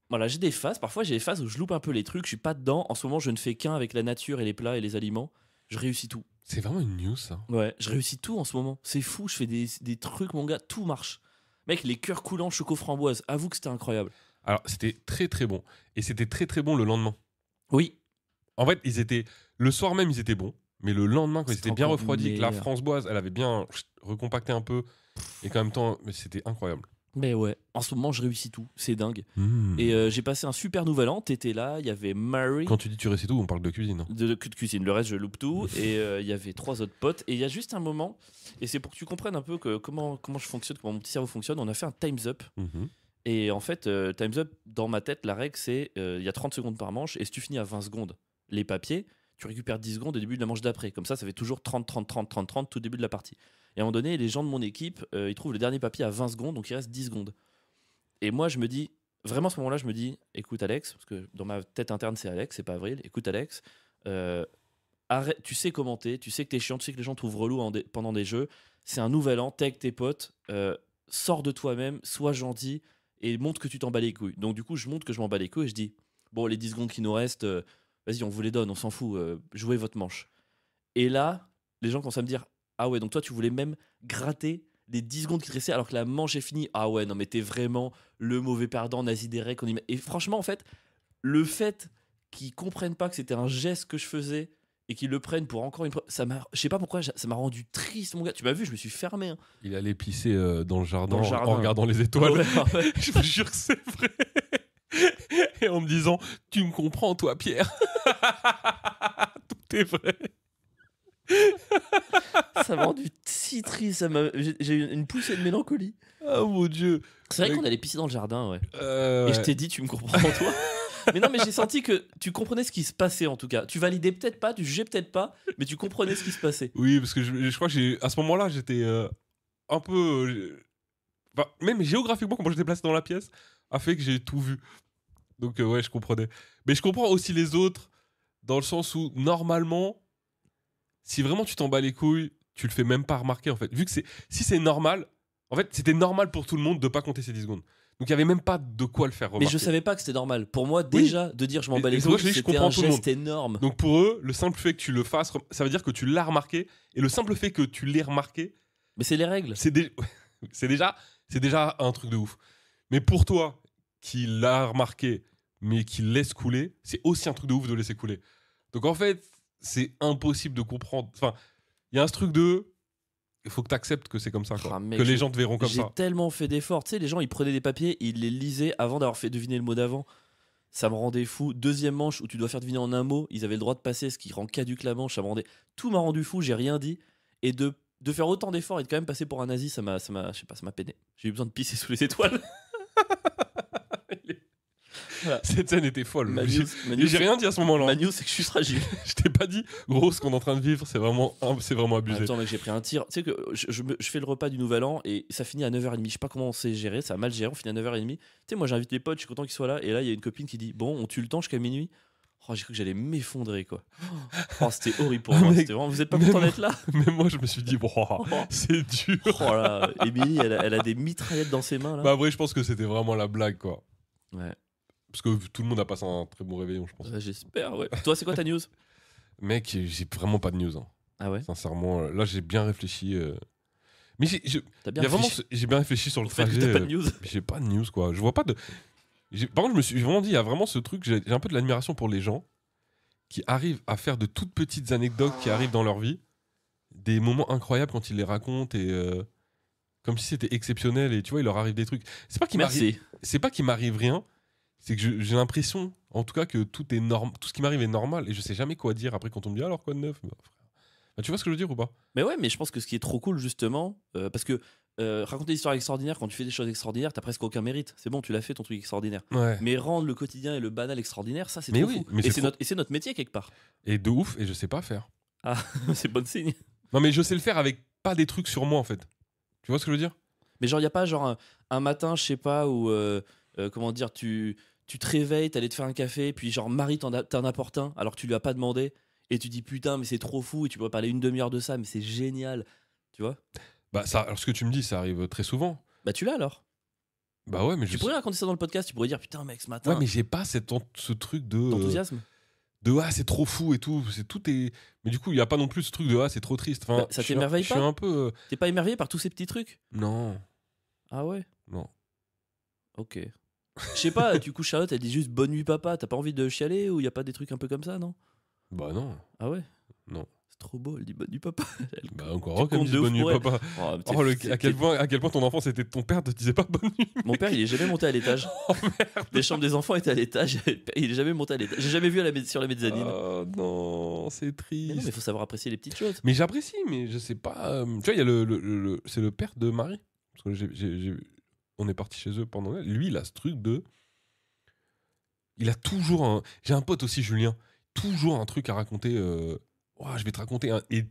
Voilà, j'ai des phases. Parfois, j'ai des phases où je loupe un peu les trucs. Je suis pas dedans. En ce moment, je ne fais qu'un avec la nature et les plats et les aliments. Je réussis tout. C'est vraiment une news ça. Ouais, je réussis tout en ce moment. C'est fou. Je fais des trucs, mon gars. Tout marche. Mec, les cœurs coulants choco framboise. Avoue que c'était incroyable. Alors c'était très très bon. Et c'était très très bon le lendemain. Oui. En fait, le soir même ils étaient bons. Mais le lendemain, quand ils C'était étaient bien encore refroidis, que la meilleur. framboise, elle avait bien recompacté un peu. Et qu'en même temps, mais c'était incroyable. Mais ouais, en ce moment, je réussis tout. C'est dingue. Mmh. Et j'ai passé un super nouvel an. T'étais là. Il y avait Mary. Quand tu dis tu réussis tout, on parle de cuisine. hein. De cuisine. Le reste, je loupe tout. Et il y avait 3 autres potes. Et il y a juste un moment, et c'est pour que tu comprennes un peu comment je fonctionne, comment mon petit cerveau fonctionne. On a fait un Time's Up. Mhm. Et en fait, Time's Up, dans ma tête, la règle, c'est il y a 30 secondes par manche. Et si tu finis à 20 secondes les papiers, tu récupères 10 secondes au début de la manche d'après. Comme ça fait toujours 30, 30, 30, 30, 30 tout début de la partie. Et à un moment donné, les gens de mon équipe, ils trouvent le dernier papier à 20 secondes. Donc il reste 10 secondes. Et moi, je me dis, vraiment à ce moment-là, je me dis, écoute Alex, parce que dans ma tête interne, c'est Alex, c'est pas Avril. Écoute Alex, arrête, tu sais commenter, tu sais que t'es chiant, tu sais que les gens te trouvent relou pendant des jeux. C'est un nouvel an, t'es avec tes potes, sors de toi-même, sois gentil et montre que tu t'en bats les couilles. Donc du coup, je montre que je m'en bats les couilles et je dis, bon, les 10 secondes qui nous restent, vas-y, on vous les donne, on s'en fout, jouez votre manche. Et là, les gens commencent à me dire, ah ouais, donc toi, tu voulais même gratter les 10 secondes qui te restaient alors que la manche est finie. Ah ouais, non, mais t'es vraiment le mauvais perdant, nazi des qu'on y met. Et franchement, en fait, le fait qu'ils comprennent pas que c'était un geste que je faisais et qu'ils le prennent pour encore une preuve, je sais pas pourquoi, ça m'a rendu triste, mon gars. Tu m'as vu, je me suis fermé. Hein. Il allait pisser dans le jardin, Dans le jardin. en regardant les étoiles. Ouais, ouais. Je vous jure que c'est vrai. Et en me disant, tu me comprends, toi, Pierre. Tout est vrai. Ça m'a rendu si triste. J'ai eu une poussée de mélancolie. Oh mon Dieu. C'est vrai Ouais. qu'on allait pisser dans le jardin, ouais. Et Ouais. je t'ai dit, tu me comprends, toi. Mais non, mais j'ai senti que tu comprenais ce qui se passait en tout cas. Tu validais peut-être pas, tu jugeais peut-être pas, mais tu comprenais ce qui se passait. Oui, parce que je crois que à ce moment-là, j'étais un peu. Enfin, même géographiquement, comment j'étais placé dans la pièce, a fait que j'ai tout vu. Donc, ouais, je comprenais. Mais je comprends aussi les autres, dans le sens où, normalement, si vraiment tu t'en bats les couilles, tu le fais même pas remarquer, en fait. Vu que si c'est normal, en fait, c'était normal pour tout le monde de pas compter ces 10 secondes. Donc, il y avait même pas de quoi le faire remarquer. Mais je savais pas que c'était normal. Pour moi, déjà, de dire je m'en Et- bats et les c'est pour ça couilles, que je c'était comprends un tout le geste énorme. Donc, pour eux, le simple fait que tu le fasses, ça veut dire que tu l'as remarqué. Et le simple fait que tu l'aies remarqué, Mais c'est les règles. c'est déjà C'est déjà un truc de ouf. Mais pour toi, qui l'a remarqué, mais qui laisse couler, c'est aussi un truc de ouf de laisser couler. Donc en fait, c'est impossible de comprendre. Enfin, il y a un truc de... Il faut que tu acceptes que c'est comme ça, quoi. Ah, mec, que les gens te verront comme J'ai ça. tellement fait d'efforts. Tu sais, les gens, ils prenaient des papiers, ils les lisaient avant d'avoir fait deviner le mot d'avant. Ça me rendait fou. Deuxième manche où tu dois faire deviner en un mot, ils avaient le droit de passer, ce qui rend caduque la manche. Ça me rendait... Tout m'a rendu fou, j'ai rien dit. Et de faire autant d'efforts et de quand même passer pour un nazi, je sais pas, ça m'a peiné. J'ai eu besoin de pisser sous les étoiles. Voilà. Cette scène était folle. Ma J'ai news, ma news, j'ai rien dit à ce moment-là. ma news, c'est que je suis fragile. Je t'ai pas dit, gros, ce qu'on est en train de vivre, c'est vraiment abusé. Attends, mec, j'ai pris un tir. Tu sais que je fais le repas du Nouvel An et ça finit à 9h30. Je sais pas comment on s'est géré, ça a mal géré. On finit à 9h30. Tu sais, moi, j'invite les potes, je suis content qu'ils soient là. Et là, il y a une copine qui dit bon, on tue le temps jusqu'à minuit. Oh, j'ai cru que j'allais m'effondrer, quoi. Oh, c'était horrible pour moi. Mec, C'était vraiment... Vous êtes pas même content moi- d'être là? Mais moi, je me suis dit, bon, c'est dur. Oh là, Émilie, elle a des mitraillettes dans ses mains, là. Bah, après, je pense que c'était vraiment la blague, quoi. Ouais, Parce que tout le monde a passé un très bon réveillon, je pense. j'espère, ouais. Toi, c'est quoi ta news? Mec, j'ai vraiment pas de news, hein. Ah ouais? Sincèrement. Là, j'ai bien réfléchi. Mais T'as il bien y a vraiment réfléchi j'ai bien réfléchi sur le au fait que trajet. t'as pas de news? J'ai pas de news, quoi. Je vois pas de. Par contre, je me suis vraiment dit, il y a vraiment ce truc. J'ai un peu de l'admiration pour les gens qui arrivent à faire de toutes petites anecdotes qui arrivent dans leur vie, des moments incroyables quand ils les racontent et comme si c'était exceptionnel. Et tu vois, il leur arrive des trucs. C'est pas qu'il m'arrive. Merci. C'est pas qu'il m'arrive rien. C'est que j'ai l'impression, en tout cas, que tout est tout ce qui m'arrive est normal et je sais jamais quoi dire après quand on me dit alors quoi de neuf. Bah, frère. Bah, tu vois ce que je veux dire ou pas? Mais ouais, mais je pense que ce qui est trop cool, justement, parce que raconter des histoires extraordinaires, quand tu fais des choses extraordinaires, t'as presque aucun mérite. C'est bon, tu l'as fait ton truc extraordinaire. Ouais. Mais rendre le quotidien et le banal extraordinaire, ça, c'est Mais trop oui, fou. mais Et c'est c'est trop- notre métier, quelque part. Et de ouf et je sais pas faire. Ah, c'est bon signe. Non mais je sais le faire avec pas des trucs sur moi en fait. Tu vois ce que je veux dire? Mais genre, il n'y a pas genre un matin, je sais pas, où, comment dire, tu te réveilles, t'allais te faire un café, puis genre Marie t'en apporte un, alors que tu lui as pas demandé, et tu dis putain, mais c'est trop fou, et tu pourrais parler une demi-heure de ça, mais c'est génial. Tu vois? Bah ça, alors ce que tu me dis, ça arrive très souvent. Bah tu l'as alors. Bah ouais, mais Tu pourrais raconter ça dans le podcast, tu pourrais dire putain, mec, ce matin, Ouais, mais j'ai pas ce truc d'enthousiasme. de ah c'est trop fou et tout. Tout est. Mais du coup, il y a pas non plus ce truc de ah c'est trop triste. Enfin, Bah, ça je suis t'émerveille je suis pas un peu. T'es pas émerveillé par tous ces petits trucs? Non, Ah ouais? non. Ok. Je sais pas, du coup, Charlotte, elle dit juste bonne nuit, papa. T'as pas envie de chialer ou y a pas des trucs un peu comme ça, non? Bah non. Ah ouais? Non. C'est trop beau, elle dit bonne nuit, papa. Elle- Bah encore Tu heureux qu'elle me comptes dise de bonne ouf nuit, pour elle. papa. Oh, mais t'es- Oh, t'es- à quel point ton enfant c'était ton père te disait pas bonne nuit. Mon père, il est jamais monté à l'étage. Les chambres des enfants étaient à l'étage. Il est jamais monté à l'étage. J'ai jamais vu sur la mezzanine. Oh non, c'est Mais triste. non, mais faut savoir apprécier les petites choses. Mais j'apprécie, mais je sais pas. Tu vois, il y a c'est le père de Marie. Parce que on est parti chez eux pendant Noël. Lui, il a ce truc de. Il a toujours un. J'ai un pote aussi, Julien. Toujours un truc à raconter. Ouah, je vais te raconter. Et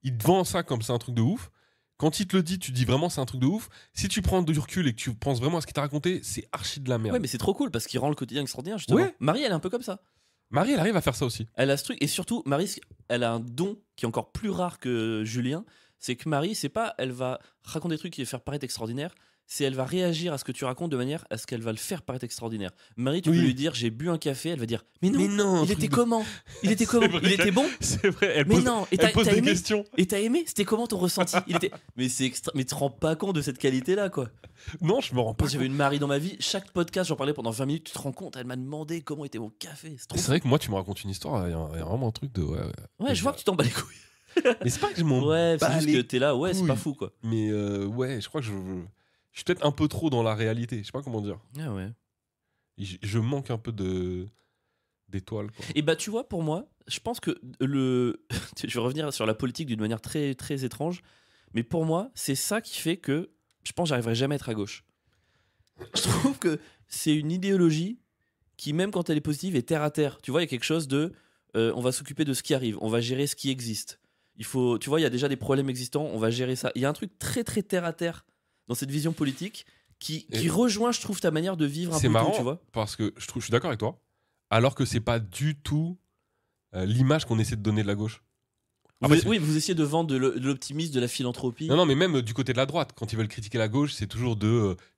il te vend ça comme c'est un truc de ouf. Quand il te le dit, tu dis vraiment c'est un truc de ouf. Si tu prends du recul et que tu penses vraiment à ce qu'il t'a raconté, c'est archi de la merde. Ouais, mais c'est trop cool parce qu'il rend le quotidien extraordinaire, justement. Ouais. Marie, elle est un peu comme ça. Marie, elle arrive à faire ça aussi. Elle a ce truc. Et surtout, Marie, elle a un don qui est encore plus rare que Julien. C'est que Marie, c'est pas elle va raconter des trucs qui va faire paraître extraordinaire. C'est elle va réagir à ce que tu racontes de manière à ce qu'elle va le faire paraître extraordinaire. Marie, tu Oui. peux lui dire j'ai bu un café, elle va dire mais non, non, il était comment? Il était comment? vrai. Il était bon? C'est vrai, elle Mais pose, non, et elle pose t'as des aimé? questions. Et t'as aimé? C'était comment ton ressenti? Il était. Mais c'est extra. Mais tu te rends pas compte de cette qualité-là, quoi. Non, je me rends pas Moi, j'avais compte. une Marie dans ma vie. Chaque podcast, j'en parlais pendant 20 minutes. Tu te rends compte? Elle m'a demandé comment était mon café. C'est trop. C'est vrai que moi, tu me racontes une histoire, il y a vraiment un truc de. Ouais, je vois que tu t'en bats les couilles. Mais c'est pas que je m'en Ouais, c'est bats juste les que t'es là. Ouais, c'est pas couilles. fou, quoi. Mais ouais, je crois que je suis peut-être un peu trop dans la réalité. Je sais pas comment dire. Ah ouais. Je manque un peu d'étoiles. Quoi. Et bah, tu vois, pour moi, je pense que le. Je vais revenir sur la politique d'une manière très, très étrange. Mais pour moi, c'est ça qui fait que je pense que j'arriverai jamais à être à gauche. Je trouve que c'est une idéologie qui, même quand elle est positive, est terre à terre. Tu vois, il y a quelque chose de. On va s'occuper de ce qui arrive, on va gérer ce qui existe. Il faut, tu vois, il y a déjà des problèmes existants, on va gérer ça. Il y a un truc très, très terre à terre dans cette vision politique qui rejoint, je trouve, ta manière de vivre un C'est peu marrant tout, tu vois. parce que je suis d'accord avec toi, alors que c'est pas du tout l'image qu'on essaie de donner de la gauche. Après, Oui, vous essayez de vendre de l'optimisme, de la philanthropie. Non, mais même du côté de la droite, quand ils veulent critiquer la gauche, c'est toujours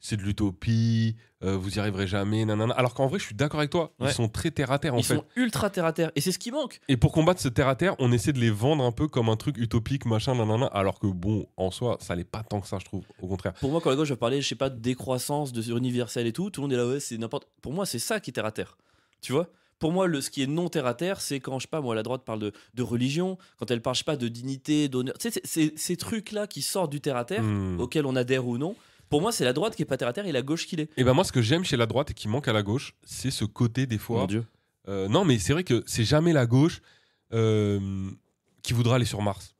c'est de l'utopie, vous y arriverez jamais, nanana. Alors qu'en vrai, je suis d'accord avec toi, Ouais. ils sont très terre à terre en Ils fait. sont ultra terre à terre. Et c'est ce qui manque. Et pour combattre ce terre à terre, on essaie de les vendre un peu comme un truc utopique, machin, nanana. Alors que bon, en soi, ça l'est pas tant que ça, je trouve. Au contraire. Pour moi, quand la gauche va parler, je sais pas, de décroissance, de universel et tout le monde est là, ouais, c'est n'importe. Pour moi, c'est ça qui est terre à terre. Tu vois? Pour moi, ce qui est non terre à terre, c'est quand, je sais pas, moi, la droite parle de religion, quand elle parle, je sais pas, de dignité, d'honneur. Tu sais, ces trucs-là qui sortent du terre à terre, auxquels on adhère ou non. Pour moi, c'est la droite qui est pas terre à terre et la gauche qui l'est. Et ben moi, ce que j'aime chez la droite et qui manque à la gauche, c'est ce côté des fois. Mon Dieu. Non, mais c'est vrai que c'est jamais la gauche qui voudra aller sur Mars.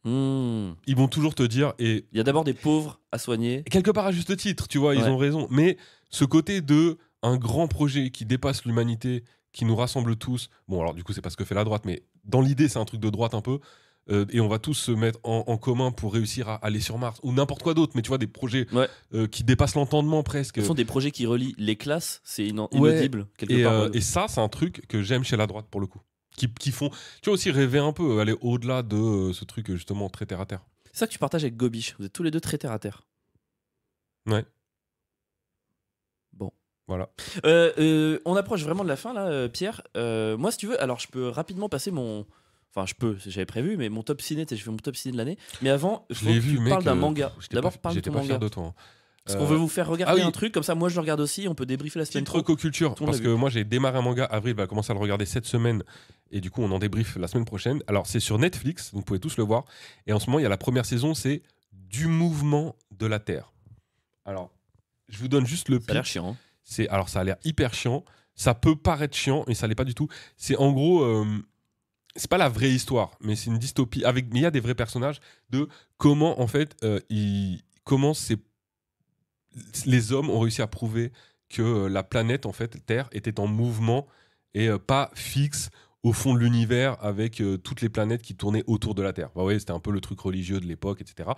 Hmm. Ils vont toujours te dire, et Il y a d'abord des pauvres à soigner. quelque part à juste titre, tu vois, ils Ouais. ont raison. Mais ce côté de un grand projet qui dépasse l'humanité, qui nous rassemble tous. Bon, alors du coup, c'est pas ce que fait la droite, mais dans l'idée, c'est un truc de droite un peu. Et on va tous se mettre en commun pour réussir à aller sur Mars ou n'importe quoi d'autre. Mais tu vois, des projets Ouais. qui dépassent l'entendement presque. Ce sont des projets qui relient les classes, c'est inaudible quelque part. Et ça, c'est un truc que j'aime chez la droite pour le coup. Qui font, tu vois, aussi rêver un peu, aller au-delà de ce truc justement très terre à terre. C'est ça que tu partages avec Gobiche. Vous êtes tous les deux très terre à terre. Ouais. Bon. Voilà. On approche vraiment de la fin là, Pierre. Moi, si tu veux, alors je peux rapidement passer mon. Enfin, j'avais prévu, mais mon top ciné, je fais mon top ciné de l'année. Mais avant, Je l'ai vu, tu mec. parles d'un manga. D'abord, parle de J'étais ton pas manga. fier de toi. Hein. Parce qu'on veut vous faire regarder ah oui. un truc, comme ça, moi je le regarde aussi, on peut débriefer la semaine Petite reco-culture, Tout le monde parce l'a que vu. moi j'ai démarré un manga, Avril va commencer à le regarder cette semaine, et du coup on en débrief la semaine prochaine. Alors c'est sur Netflix, donc vous pouvez tous le voir, et en ce moment il y a la première saison, c'est Du mouvement de la Terre. Alors, je vous donne juste le Ça a l'air pitch. chiant. Hein. Alors ça a l'air hyper chiant, ça peut paraître chiant, et ça l'est pas du tout. C'est en gros, c'est pas la vraie histoire, mais c'est une dystopie, mais il y a des vrais personnages, de comment en fait, les hommes ont réussi à prouver que la planète, en fait, Terre, était en mouvement et pas fixe au fond de l'univers avec toutes les planètes qui tournaient autour de la Terre. Bah ouais, c'était un peu le truc religieux de l'époque, etc.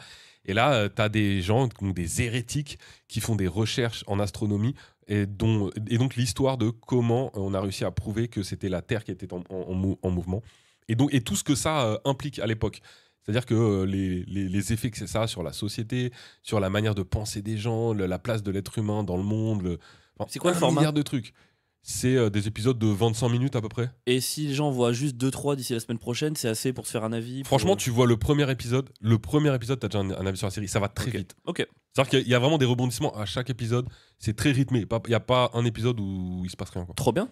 Et là, tu as des gens, donc des hérétiques, qui font des recherches en astronomie et donc l'histoire de comment on a réussi à prouver que c'était la Terre qui était en mouvement. Et tout ce que ça implique à l'époque. C'est-à-dire que les effets que ça a sur la société, sur la manière de penser des gens, la place de l'être humain dans le monde. C'est quoi le un format milliard de trucs. C'est des épisodes de 25 minutes à peu près. Et si les gens voient juste 2-3 d'ici la semaine prochaine, c'est assez pour se faire un avis. Franchement, tu vois le premier épisode, t'as déjà un avis sur la série. Ça va très vite. Ok. C'est-à-dire qu'il y a vraiment des rebondissements à chaque épisode. C'est très rythmé. Il n'y a pas un épisode où il se passe rien. Quoi. Trop bien.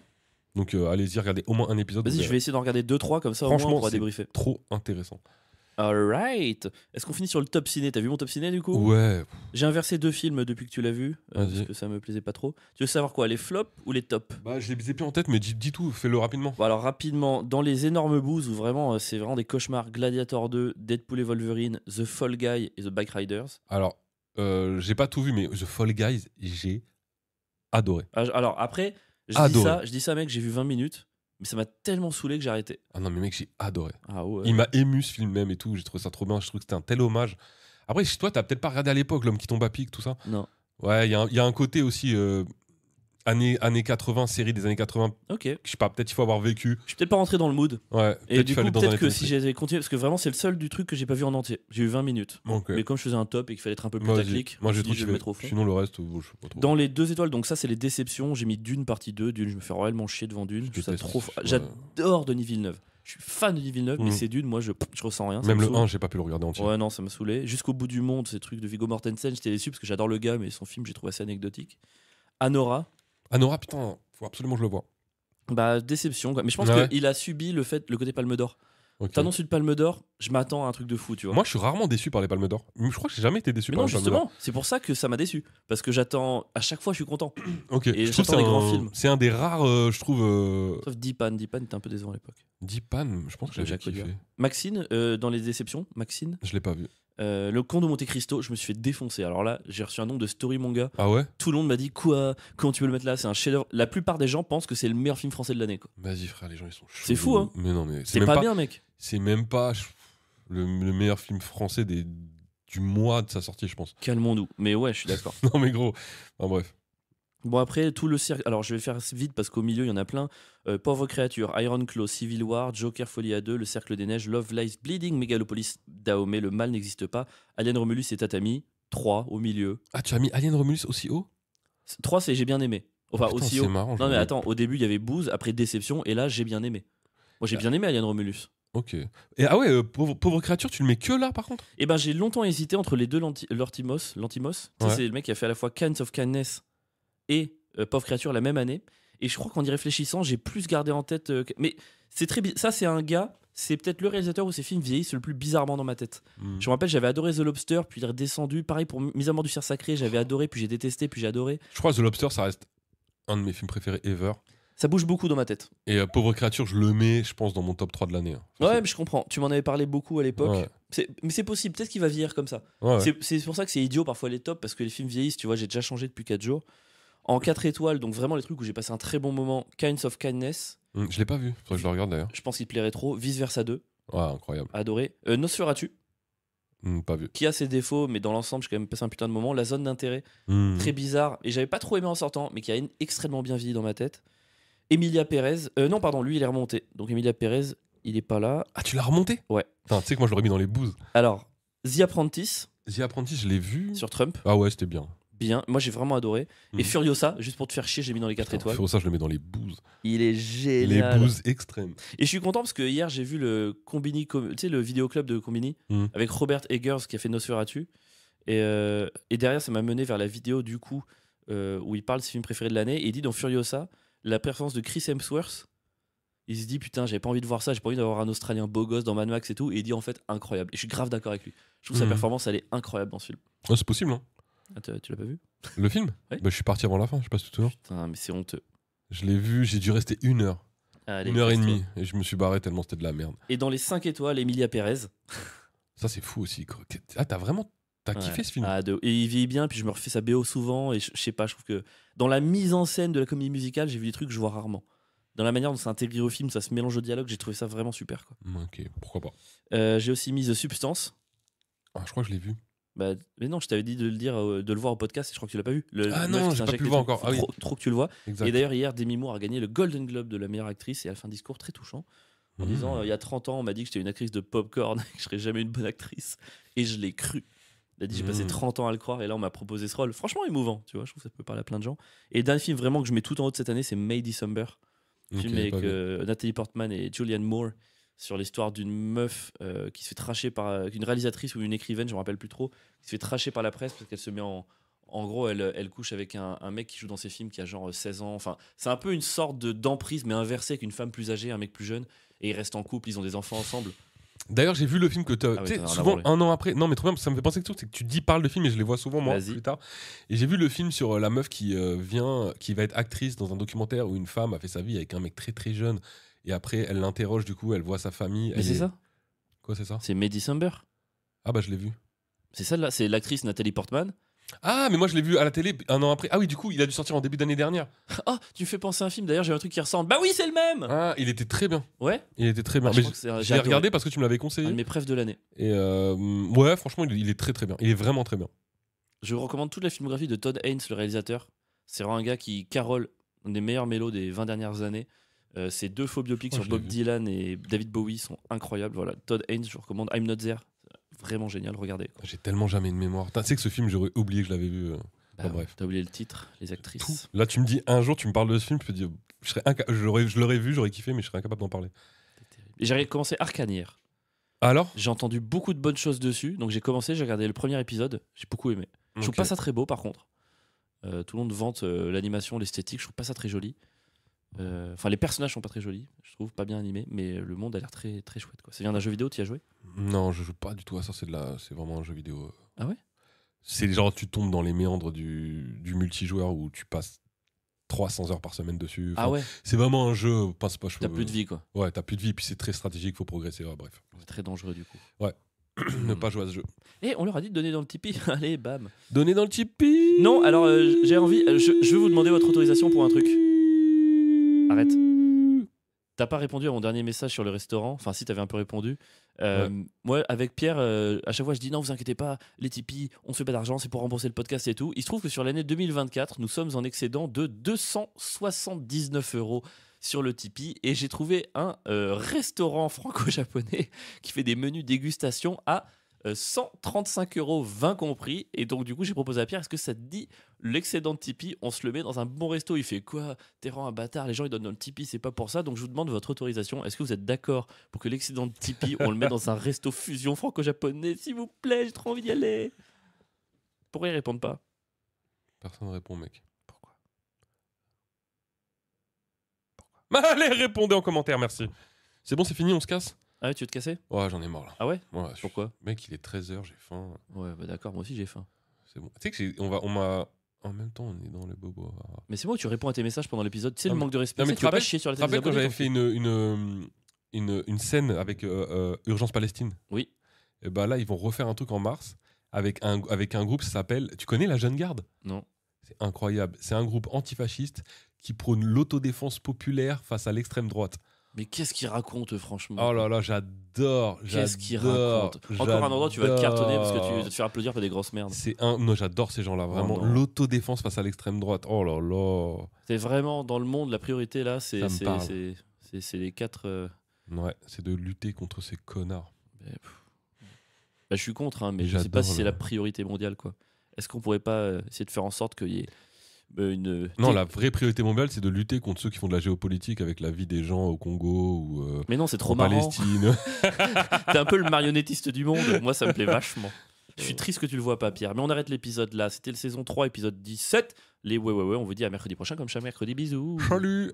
Donc allez-y, regardez au moins un épisode. Vas-y, je vais essayer d'en regarder 2-3 comme ça au moins on Franchement, pourra c'est débriefer. trop intéressant. Alright. Est-ce qu'on finit sur le top ciné? T'as vu mon top ciné du coup? Ouais. J'ai inversé 2 films depuis que tu l'as vu, parce Vas-y. que ça me plaisait pas trop. Tu veux savoir quoi, les flops ou les tops? Bah, je les ai plus en tête, mais dis tout, fais-le rapidement. Bon, alors rapidement, dans les énormes boosts où vraiment c'est vraiment des cauchemars, Gladiator 2, Deadpool et Wolverine, The Fall Guy et The Bike Riders. Alors, j'ai pas tout vu, mais The Fall Guys, j'ai adoré. Alors après, Adoré. je dis ça mec, j'ai vu 20 minutes, mais ça m'a tellement saoulé que j'ai arrêté. Ah non, mais mec, j'ai adoré. Ah ouais. Il m'a ému ce film même et tout, j'ai trouvé ça trop bien, je trouve que c'était un tel hommage. Après, chez toi, t'as peut-être pas regardé à l'époque L'Homme qui tombe à pic, tout ça. Non. Ouais, il y a un côté aussi années 80, série des années 80, Ok. je sais pas, peut-être il faut avoir vécu. Je suis peut-être pas rentré dans le mood. Ouais, Et du coup, fallait dans un peut-être que état si d'esprit. j'avais continué, parce que vraiment c'est le seul du truc que j'ai pas vu en entier. J'ai eu 20 minutes. Ok. Mais comme je faisais un top et qu'il fallait être un peu plus Vas-y. tactique, Moi, je j'ai me suis dit, trop je vais kiffé. le mettre au fond. Sinon, le reste, je sais pas trop. Dans les 2 étoiles, donc ça c'est les déceptions, j'ai mis Dune partie 2. Dune, je me fais réellement chier devant Dune. Je trouve ça déteste, trop. ouais. J'adore Denis Villeneuve. Je suis fan de Denis Villeneuve, mais Mm. c'est Dune, moi je ressens rien. ça Même me le saoule. 1, j'ai pas pu le regarder entier. Ouais, non, ça m'a saoulé. Jusqu'au bout du monde, ces trucs de Viggo Mortensen, j'étais déçu parce que j'adore le gars, mais son film j'ai trouvé assez anecdotique. Anora, Anora, putain, faut absolument que je le vois. bah déception quoi. Mais je pense Ouais. qu'il a subi le côté Palme d'Or. Ok. T'annonces une Palme d'Or, je m'attends à un truc de fou, tu vois. Moi, je suis rarement déçu par les Palmes d'Or. Je crois que j'ai jamais été déçu Mais par non, les Palmes d'Or. justement, c'est pour ça que ça m'a déçu. Parce que j'attends, à chaque fois je suis content. Ok. Et Je trouve que j'attends les grands films. c'est un des rares, je trouve. Sauf Deepan était un peu décevant à l'époque. Deepan, je pense que j'avais Jacques kiffé. Audiard. Maxine, dans les déceptions, Maxine, Je l'ai pas vu. le Comte de Monte Cristo, je me suis fait défoncer. Alors là, j'ai reçu un nombre de story manga. Ah ouais? Tout le monde m'a dit quoi? Comment tu peux le mettre là? C'est un chef-d'œuvre. La plupart des gens pensent que c'est le meilleur film français de l'année. Quoi. Vas-y, frère, les gens, ils sont chauds. C'est fou, hein. Mais non, mais C'est même pas bien, mec. C'est même pas le meilleur film français du mois de sa sortie, je pense. Calmons-nous. Mais ouais, je suis d'accord. Non, mais gros. Enfin, bref. Bon, après, tout le cirque. Alors, je vais faire vite parce qu'au milieu, il y en a plein. Pauvre créature, Iron Claw, Civil War, Joker Folie à 2, Le Cercle des Neiges, Love Lies Bleeding, Megalopolis, Dahomey, Le Mal n'existe pas, Alien Romulus et Tatami. 3 au milieu. Ah, tu as mis Alien Romulus aussi haut? 3, c'est j'ai bien aimé. Enfin, Putain, aussi c'est haut. marrant. Non, mais attends, au début, il y avait Booze, après Déception, et là, j'ai bien aimé. Moi, j'ai bien aimé Alien Romulus. Ok. Et ah ouais, pauvre créature, tu le mets que là par contre? Et ben, j'ai longtemps hésité entre les deux Lantimos. Tu sais, Ouais. c'est le mec qui a fait à la fois Kinds of Kindness et Pauvre créature la même année. Et je crois qu'en y réfléchissant, j'ai plus gardé en tête. Mais c'est très ça, c'est un gars. C'est peut-être le réalisateur où ses films vieillissent le plus bizarrement dans ma tête. Je me rappelle, j'avais adoré The Lobster, puis il est redescendu. Pareil pour Mise à mort du cerf sacré, j'avais adoré, puis j'ai détesté, puis j'ai adoré. Je crois que The Lobster, ça reste un de mes films préférés ever. Ça bouge beaucoup dans ma tête. Et pauvre créature, je le mets, je pense, dans mon top 3 de l'année. Hein. Ouais, mais je comprends. Tu m'en avais parlé beaucoup à l'époque. Ouais. Mais c'est possible, peut-être qu'il va vieillir comme ça. Ouais, ouais. C'est pour ça que c'est idiot parfois les tops, parce que les films vieillissent. Tu vois, j'ai déjà changé depuis 4 jours. En 4 étoiles, donc vraiment les trucs où j'ai passé un très bon moment. Kinds of Kindness, Je l'ai pas vu, faudrait que je le regarde d'ailleurs. je pense qu'il te plairait trop. Vice Versa 2, Ouais, incroyable. adoré. Nosferatu, Pas vu. qui a ses défauts, mais dans l'ensemble, j'ai quand même passé un putain de moment. La zone d'intérêt, très bizarre, et j'avais pas trop aimé en sortant, mais qui a extrêmement bien vieilli dans ma tête. Emilia Pérez, non, pardon, lui il est remonté. Donc Emilia Pérez, il est pas là. Ah, tu l'as remonté? Ouais. Putain, tu sais que moi je l'aurais mis dans les bouses. Alors, The Apprentice, The Apprentice, je l'ai vu. sur Trump, Ah ouais, c'était bien. bien. Moi j'ai vraiment adoré. Et Mhm. Furiosa, juste pour te faire chier, j'ai mis dans les 4 étoiles. Pour ça, je le mets dans les bouses. Il est Les génial. bouses extrêmes. Et je suis content parce que hier j'ai vu le Combini, tu sais, le vidéoclub de Combini, Mhm. avec Robert Eggers qui a fait Nosferatu. Et derrière, ça m'a mené vers la vidéo du coup où il parle de ses films préférés de l'année. Et il dit dans Furiosa, la performance de Chris Hemsworth, il se dit putain, j'avais pas envie de voir ça, j'ai pas envie d'avoir un Australien beau gosse dans Mad Max et tout. Et il dit en fait incroyable. Et je suis grave d'accord avec lui. Je trouve sa Mhm. performance, elle est incroyable dans ce film. Ouais, c'est possible, hein. Ah, tu l'as pas vu? Le film? Oui. Bah, je suis parti avant la fin, je sais pas si tu te souviens. Putain, mais c'est honteux. Je l'ai vu, j'ai dû rester 1 heure. Allez, 1 heure et casse-toi. demie. Et je me suis barré tellement c'était de la merde. Et dans les 5 étoiles, Emilia Pérez. Ça, c'est fou aussi. Quoi. Ah, T'as Ouais. kiffé ce film? Et il vieillit bien, puis je me refais sa BO souvent, et je sais pas, je trouve que dans la mise en scène de la comédie musicale, j'ai vu des trucs que je vois rarement. Dans la manière dont c'est intégré au film, ça se mélange au dialogue, j'ai trouvé ça vraiment super. Quoi. Ok, pourquoi pas. J'ai aussi mis The Substance. Ah, je crois que je l'ai vu. Bah, mais non, je t'avais dit de le dire, de le voir au podcast, et je crois que tu l'as pas vu. Ah meuf non, qui j'ai pas s'injecte pu des le voir trucs, encore. Ah oui. trop que tu le vois. Exact. Et d'ailleurs, hier, Demi Moore a gagné le Golden Globe de la meilleure actrice, et elle a fait un discours très touchant, en disant il y a 30 ans, on m'a dit que j'étais une actrice de popcorn, que je serais jamais une bonne actrice. Et je l'ai cru. Il a dit j'ai passé 30 ans à le croire, et là, on m'a proposé ce rôle. Franchement émouvant, tu vois, je trouve que ça peut parler à plein de gens. Et d'un film vraiment que je mets tout en haut de cette année, c'est May December. Ok, Film j'ai avec pas vu. Nathalie Portman et Julianne Moore sur l'histoire d'une meuf qui se fait tracher par une réalisatrice ou une écrivaine, je me rappelle plus trop, qui se fait tracher par la presse parce qu'elle se met en gros, elle couche avec un mec qui joue dans ses films qui a genre 16 ans. Enfin, c'est un peu une sorte d'emprise, mais inversée avec une femme plus âgée, un mec plus jeune. Et ils restent en couple, ils ont des enfants ensemble. D'ailleurs, j'ai vu le film que tu Ah ouais, sais, t'en as rien à souvent branler. un an après. Non, mais trop bien, ça me fait penser que c'est que tu dis parle de film et je les vois souvent moi Vas-y. plus tard. Et j'ai vu le film sur la meuf qui qui va être actrice dans un documentaire où une femme a fait sa vie avec un mec très très jeune. Et après, elle l'interroge, du coup, elle voit sa famille. Mais elle c'est est- ça, Quoi, c'est ça? c'est May December. Ah bah, je l'ai vu. C'est ça là, c'est l'actrice Nathalie Portman. Ah, mais moi, je l'ai vu à la télé un an après. Ah oui, du coup, il a dû sortir en début d'année dernière. Ah, tu me fais penser à un film, d'ailleurs j'ai un truc qui ressemble. Bah oui, c'est le même. Ah, il était très bien. Ouais, Il était très bien. Ah, je Mais crois que c'est- je j'ai l'ai adoré. regardé parce que tu me l'avais un conseillé. de mes préfs de l'année. Et ouais, franchement, il est très très bien. Il est vraiment très bien. Je vous recommande toute la filmographie de Todd Haynes, le réalisateur. C'est vraiment un gars qui carole un des meilleurs mélos des 20 dernières années. Ces 2 faux biopics Oh, sur je l'ai Bob vu. Dylan et David Bowie sont incroyables. Voilà, Todd Haynes, je vous recommande. I'm Not There, vraiment génial, regardez. Quoi. J'ai tellement jamais de mémoire. Tu sais que ce film, j'aurais oublié que je l'avais vu. Bah, bref. T'as oublié le titre, les Tout. actrices. Là, tu me dis un jour, tu me parles de ce film, je peux dire, je l'aurais vu, j'aurais kiffé, mais je serais incapable d'en parler. Et j'ai commencé Arcane hier. Alors J'ai entendu beaucoup de bonnes choses dessus, donc j'ai commencé, j'ai regardé le premier épisode, j'ai beaucoup aimé. Je trouve Ok. pas ça très beau par contre. Tout le monde vante l'animation, l'esthétique, je trouve pas ça très joli. Enfin, les personnages sont pas très jolis, je trouve pas bien animés, mais le monde a l'air très, très chouette. Quoi. Ça vient d'un jeu vidéo, tu y as joué? Non, je joue pas du tout à ça, c'est vraiment un jeu vidéo. Ah ouais? C'est genre, tu tombes dans les méandres du multijoueur où tu passes 300 heures par semaine dessus. Enfin, Ah ouais? C'est vraiment un jeu, passe pas. T'as plus de vie quoi. Ouais, t'as plus de vie, puis c'est très stratégique, faut progresser. Ouais, bref. C'est très dangereux du coup. Ne pas jouer à ce jeu. Et on leur a dit de donner dans le Tipeee. Allez, bam. Donner dans le Tipeee. Non, alors j'ai envie. Je veux vous demander votre autorisation pour un truc. Arrête. T'as pas répondu à mon dernier message sur le restaurant. Enfin, si, t'avais un peu répondu. Moi, avec Pierre, à chaque fois, je dis non, vous inquiétez pas, les Tipeee, on se fait pas d'argent, c'est pour rembourser le podcast et tout. Il se trouve que sur l'année 2024, nous sommes en excédent de 279 € sur le Tipeee. Et j'ai trouvé un restaurant franco-japonais qui fait des menus dégustation à 135 €, 20 compris. Et donc, du coup, j'ai proposé à Pierre, est-ce que ça te dit l'excédent de Tipeee, on se le met dans un bon resto? Il fait quoi? T'es vraiment un bâtard, les gens ils donnent dans le Tipeee, c'est pas pour ça. Donc, je vous demande votre autorisation. Est-ce que vous êtes d'accord pour que l'excédent de Tipeee, on le met dans un resto fusion franco-japonais? S'il vous plaît, j'ai trop envie d'y aller. Pourquoi ils répondent pas? Personne ne répond, mec. Pourquoi? Allez, répondez en commentaire, merci. C'est bon, c'est fini, on se casse? Ah ouais, tu veux te casser? Ouais, j'en ai marre là. Ah ouais? Ouais, Pourquoi? Mec, il est 13h, j'ai faim. Ouais, bah d'accord, moi aussi j'ai faim. C'est bon. Tu sais que on m'a. En même temps, on est dans le bobo. Mais c'est moi où tu réponds à tes messages pendant l'épisode. Tu sais, Non, le mais- manque de respect. non, mais Tu tu veux te pas rappelles- chier sur la Tu te tête des rappelles quand abonnés, j'avais fait une scène avec Urgence Palestine? Oui. Et bah là, ils vont refaire un truc en mars avec un groupe, ça s'appelle. Tu connais la Jeune Garde? Non. C'est incroyable. C'est un groupe antifasciste qui prône l'autodéfense populaire face à l'extrême droite. Mais qu'est-ce qu'il raconte, franchement? Oh là là, j'adore. Qu'est-ce qu'il raconte? Encore un endroit où tu vas te cartonner parce que tu vas te faire applaudir par des grosses merdes. Non, j'adore ces gens-là, vraiment. non. L'autodéfense face à l'extrême droite. Oh là là. C'est vraiment dans le monde, la priorité là, Ça me parle. c'est les 4. Ouais, c'est de lutter contre ces connards. Bah, je suis contre, hein, mais je sais J'adore pas si c'est le- la priorité mondiale, quoi. Est-ce qu'on pourrait pas essayer de faire en sorte qu'il y ait une. Non, la vraie priorité mondiale, c'est de lutter contre ceux qui font de la géopolitique avec la vie des gens au Congo ou Mais non, c'est trop en marrant. Palestine. T'es un peu le marionnettiste du monde. Moi, ça me plaît vachement. Je suis triste que tu le vois pas, Pierre. Mais on arrête l'épisode là. C'était le saison 3, épisode 17. Les ouais, on vous dit à mercredi prochain, comme chaque mercredi. Bisous. Salut.